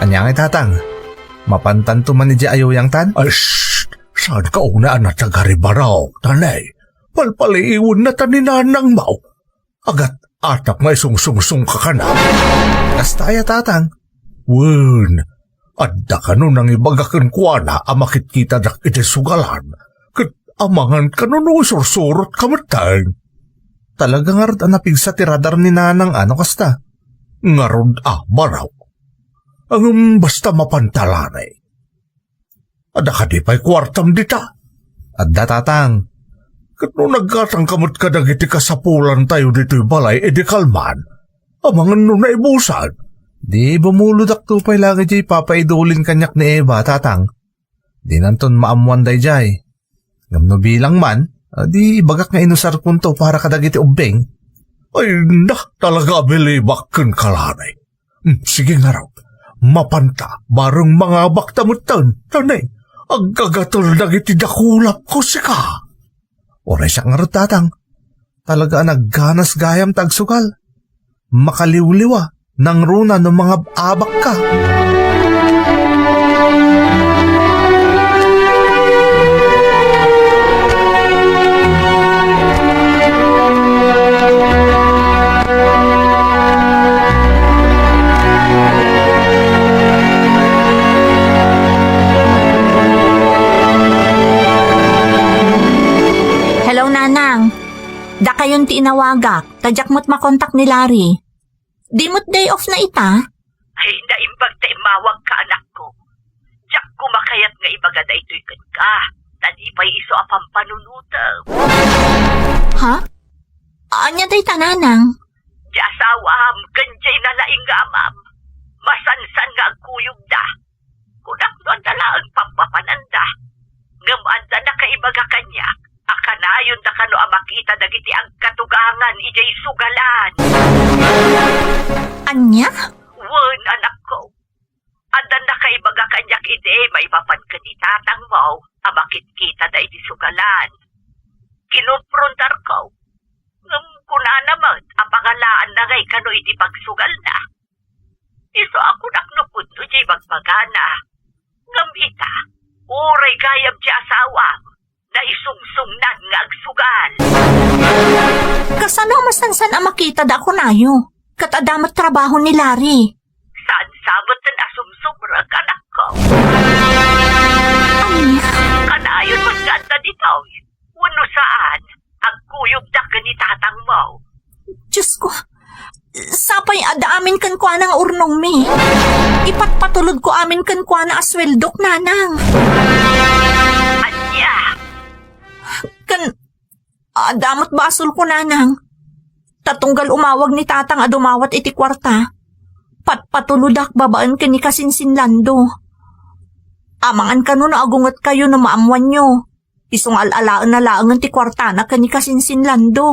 Anyang tatang, mapantan to man ni ayaw yang tan? Ay, shh! Saan ka una na tagaribaraw, tanay? Palpaliiwan na taninanang mau. Agat atap nga isung-sung-sung ka na. Kastaya tatang. Wen, adda ka nun ang ibagakan kwa na amakit kita dak iti sugalan. Kat amangan ka nun usursurot kamatang. Talaga nga rin anapig sa tiradar ni nanang ano kasta. Nga rin baraw. Ang basta mapantalanay. Ada ka di pa'y kwartam dita. Adda tatang. Kat no nagkatang kamot ka dagiti kasapulan tayo dito'y balay, edi kalman. Amangan no na ibusan. Di bumuludak to pa'y lagi jay papaidulin kanyak ni Eva, tatang. Di nanton maamuan day jay. Ngamno bilang man, di bagak nga inusar kunto para kadagiti ubeng. Ay na, talaga bilibak kan kalanay. Sige nga raw. Mapanta, bareng mga baktamutan, tanay, aggagatol dagiti dakulap ko sika. Oray siya nga tatang, talaga nagganas gayam tagsugal. Makaliwliwa, nang runa ng mga abak ka. Da kayon ti inawagak, tadyak mo't makontak ni Larry. Di mo't day off na ita? Ay, naimbag ta imawag ka anak ko. Diyak kumakayat nga ibagada ito'y kan ka. Tanipay iso apang panunutaw. Ha? Anya day tananang? Di asawam, ganjay na laing nga amam. Masansan nga ang kuyog da. Kunak doon dala ang pampapananda. Ngamanda na kaibaga kanya. Akanayon da kano amakita dagiti ang katugangan ijay sugalan. Anya? Wen, anak ko. Adan na kaibaga kanya ide, maipapan ka ni tatang mo, amakit kita da iti sugalan. Kinumprontar ko. Ngam kuna naman, apangalaan na ngay kano iti pagsugal na. Iso ako naknupod no jay magpagana. Ngam ita, uray gayam di asawam. Na isungsungnan nga agsugal. Kasano masansan ang makita da ako nayo? Katadamat trabaho ni Larry. Saan sabot na asumsumrag anak ko? Anya? Kanayon magkanta dito. Wano saan? Agkuyog da ka ni tatang mo. Diyos ko, sapay ada amin kan kwa ng urnong mi. Ipatpatulod ko amin kan kwa na asweldok nanang. Anya? Damot basol ko nanang. Tatunggal umawag ni tatang adumawat iti kwarta. Patpatuludak babaan ka ni kasinsinlando. Amangan ka no na agungot kayo na maamuan nyo. Isong alalaan na laangan ti kwarta na ka ni kasinsinlando.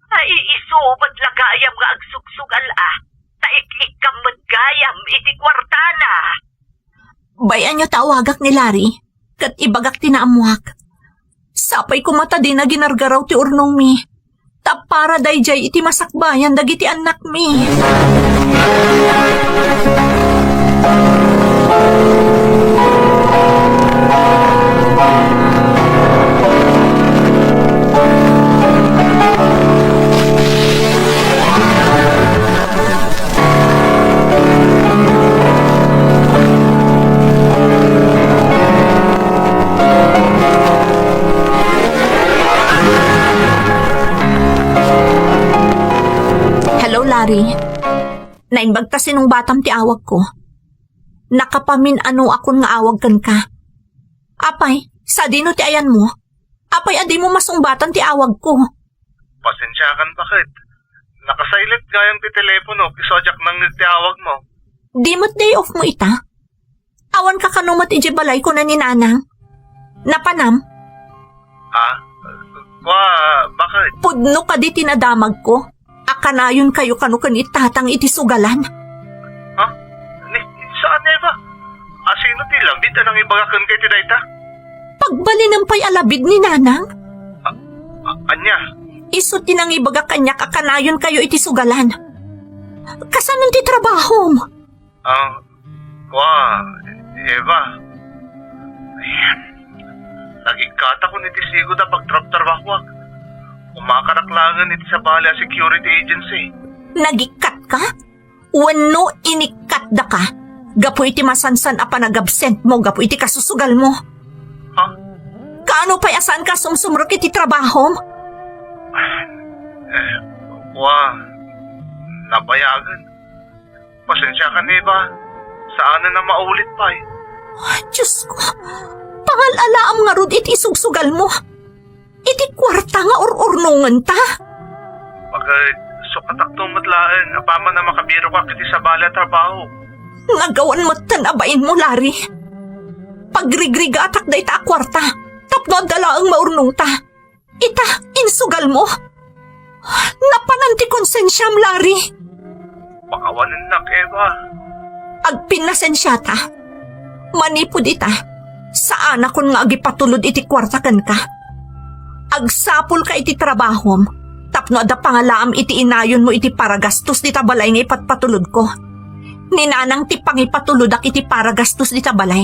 Ay isubat lagayam nga agsugsugal Taiklik kang magayam iti kwarta na. Bayan nyo tawagak ni Larry. Kat ibagak tinaamuak. Sapay kumata din na ginargaraw ti urnong mi. Tapara dayjay iti masakbayan dagiti anak mi. Naimbag ta sinong batam ti awag ko. Nakapamin ano akon nga awag kan ka. Apay, sa dino ti ayan mo? Apay, adi mo masungbatan ti awag ko. Pasensyakan bakit? Nakasilent gayang ti telepono, kisojak nang nagtiawag mo. Di mo't day off mo ita? Awan ka kanumat iji balay ko na ni nanang. Napanam? Ah? Bakit? Pudno ka di tinadamag ko. Akanayon kayo kanukan itatang iti sugalan. Ha? Saan Eva? Sino ti lang? Di tanang ibagakan kay ti dayta? Pagbalin pay alabid ni nanang. Anya? Iso tinang ibaga kanya kakanayon kayo iti sugalan. Kasanon ti trabaho mo? Eva. Ayan. Nagigkata ko niti sigod na pagtrap-trabahwag. Umakaraklangan iti sa Bala Security Agency. Nagikat ka? Wano inikat da ka? Gapo iti masansan a panagabsent mo, gapo iti kasusugal mo. Ha? Kaano pa asan ka sumsumrok iti trabaho? Nabayagan. Pasensya ka, Eva. Saan na maulit pa eh. Diyos ko, pangalalaam nga rod iti sugsugal mo. Iti kwarta nga or-ornungan ta. Bakit? Sukatak tumatlaan. Apama na makabiro ka kiti sa Bala trabaho. Nagawan mo tanabain mo, Larry. Pagrigriga atak da ita kwarta. Tapno dala ang maurnong ta. Ita, insugal mo. Napananti konsensyam, Larry. Pakawanan na, Eva. Agpinasensyata. Manipod ita. Saan akon nga agipatulod iti kwarta kan ka. Agsapul ka iti trabahom. Tapno ada pangalaam iti inayon mo iti paragastos di tabalay nga ipatpatulod ko. Ninanang ti pangipatulod ak iti paragastos di tabalay.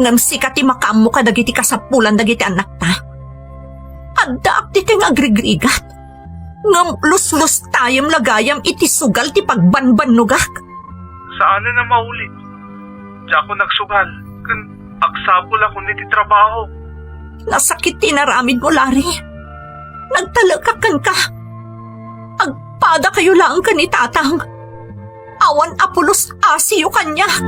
Ngam sika ti makaam mo kadag iti kasapulan dagiti anak ta. Adda ak ti keng agrigrigat. Ngam luslus tayam lagayam iti sugal ti pagbanbanugak. Saan na maulit? Diya ako nagsugal. Kan agsapul ako niti trabaho. Nasakit tinaramid mo, Larry. Nagtalakakan ka. Agpada kayo lang ka ni tatang. Awan apulos asiyo kanyak.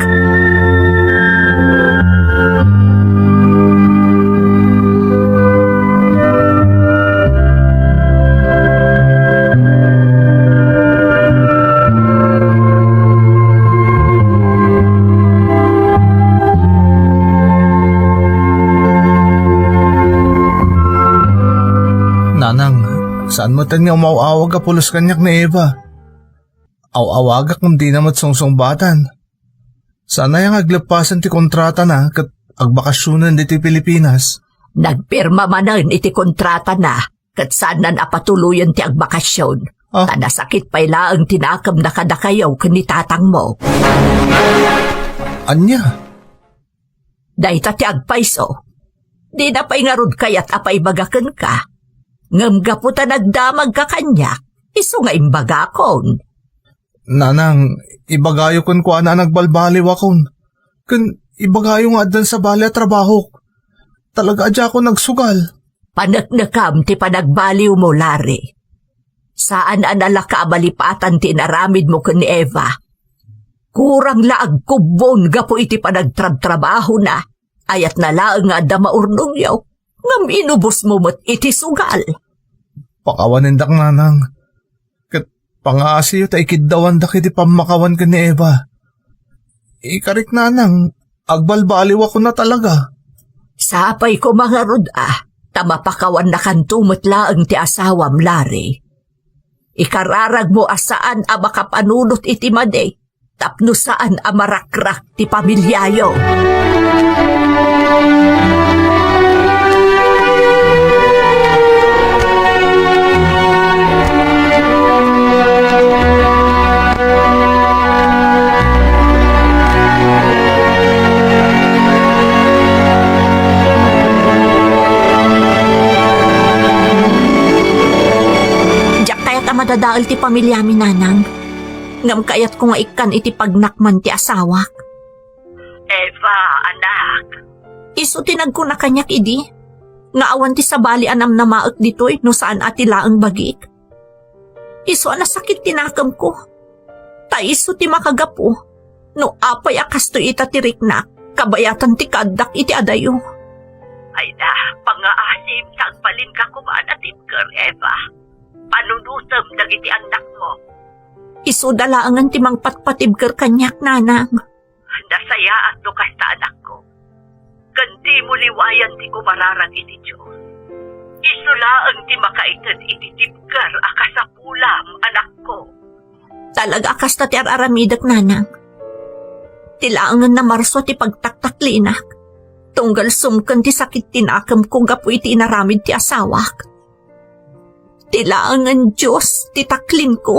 Nanang, saan mo tanya umawawag ka pulos kanyak ni Eva? Awawagak kung di namat sungsongbatan. Sana yung aglapasan ti kontrata na kat agbakasyonan diti Pilipinas. Nagpirma manan iti kontrata na kat saan nan apatuluyan ti agbakasyon. Tanasakit pa ilaang tinakam na kadakayaw kani tatang mo. Anya? Dahita ti agpaiso. Di na pa'y ngarod kayat apay bagakan ka. Ngam gaputa nagdamag ka kanya. Iso nga imbaga kon. Nanang, ibagayo kon ko na nagbalbaliw akon. Kun ibagayo nga dan sa bala trabaho. Talaga adya ako nagsugal. Panaknakam ti panagbaliw mo, Larry. Saan anala ka abalipatan ti naramid mo kun ni Eva? Kurang laag kubon gapo iti panagtrab-trabaho na. Ayat na laang nga da maurnong yaw. Ngam inubos mo mo't iti sugal. Pakawanindak nanang. Kat pangasiyo ta ikiddawan da kiti pamakawan ka ni Eva. Ikarik nanang, agbalbaliw ako na talaga. Sapay ko mga rod tamapakawan na kantumot laang ti asawam, Larry. Ikararag mo asaan a makapanunot iti maday, tapno saan a marakrak ti pamilyayo. Madadaal ti pamilya mi, nanang. Ngam kayat ko nga ikan iti pagnakman ti asawak. Eva, anak. Iso tinag ko na kanyak idi. Nga awan ti sabali anam na maak ditoy no saan ati laang bagik. Iso nasakit tinakam ko. Kaiso ti makagapo. No apay akas to itatirik na, kabayatan ti kadak iti adayo. Ay na, pangaasim sang palin ka kumanatim ker, Eva. Panunutom dagiti anak mo. Isudalaangan ti mangpatpatibker kanyak, nanang. Nasayaan to kasta anak ko. Kandi mo liwayan ti kumararag iti Diyos. Isulaang ti makaitan iti tibkar akasapulam, anak ko. Talaga akas na ti araramidak, nanang. Tilaangan na marso ti pagtaktaklinak. Tunggal sumkan ti sakit tinakam ko gapu iti inaramid ti asawak. Tilaangan Diyos ti taklin ko.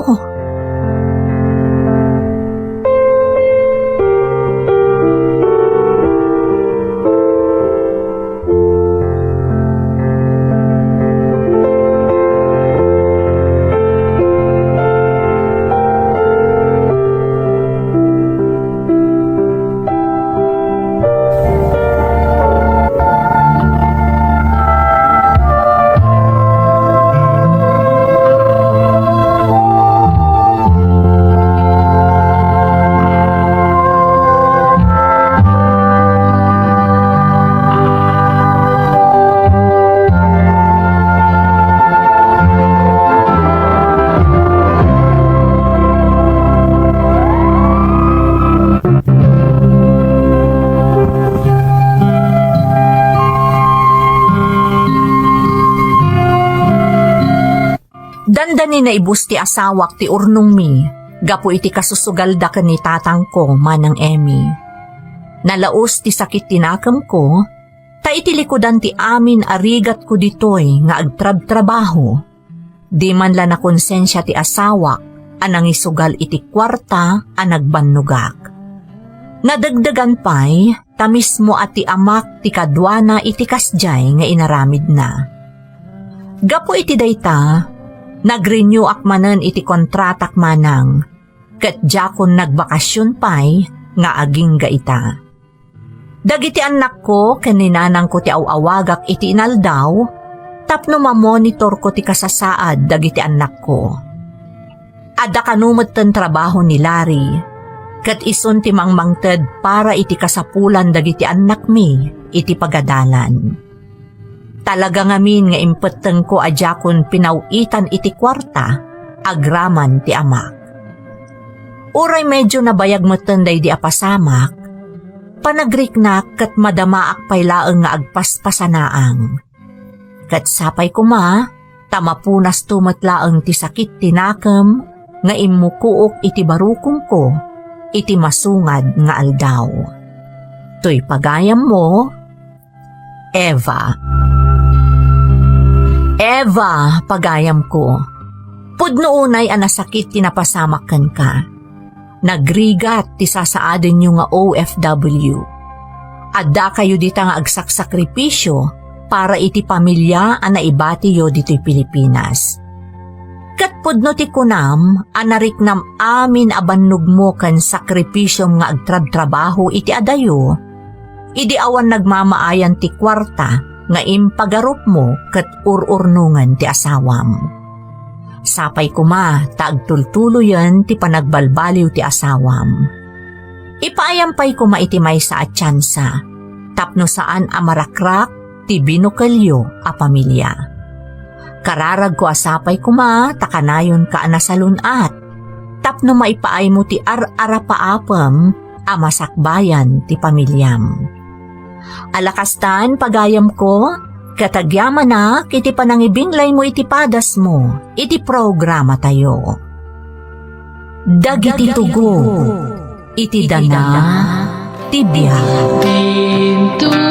Dandani na ibus ti asawak ti urnong mi, gapu iti kasusugalda ka ni tatang ko manang Emmy. Nalaos ti sakit tinakam ko, ta iti likodan ti amin arigat ko ditoy nga agtrab-trabaho. Di man la na konsensya ti asawak, anang isugal iti kwarta a nagbannugak. Nadagdagan pa'y, tamis mo at ti amak ti kadwana iti kasjay nga inaramid na. Gapu iti dayta, nag-renew akmanan iti kontratak manang, ket jakon nagbakasyon pa'y nga aging gaita. Dagiti anak ko kaninanang ko ti awawagak iti inaldaw, tapno mamonitor ko ti kasasaad dagiti anak ko. Adda kanumot ten trabaho ni Larry, ket ison ti mangmangted para iti kasapulan dagiti anak mi iti pagadalan. Talaga ngamin nga impeteng ko adjakon pinawitan iti kwarta, agraman ti amak. Uray medyo nabayag matenday di apasamak, panagriknak kat madamaak paylaeng nga agpaspasanaang. Kat sapay kuma, tamapunas tumatlaeng ti sakit tinakam, nga imukuok iti barukong ko, iti masungad nga aldaw. To'y pagayam mo, Eva. Eva, pagayam ko. Pudno unay anasakit tinapasamakan ka. Nagrigat ti sasaadin nyo nga OFW. Adda kayo dita nga agsaksakripisyo para iti pamilya ang naibati yo dito'y Pilipinas. Kat pudno ti kunam, anariknam amin abannog mo kan sakripisyom nga agtrab-trabaho iti adayo, idi awan nagmamaayan ti kwarta nga impagarup mo kat ururnungan ti asawam. Sapay kuma, taagtultuloyan ti panagbalbaliw ti asawam. Ipaayampay kuma iti may sa atyansa, tapno saan amarakrak ti binukalyo a pamilya. Kararag ko asapay kuma, takanayon ka anasalunat, tapno maipaay mo ti ar-arapaapam a masakbayan ti pamilyam. Alakastan, pagayam ko, katagyaman na, kiti panangibinglay mo iti padas mo, iti programa tayo. Dagiti tugo, iti dana, tibya. Pinto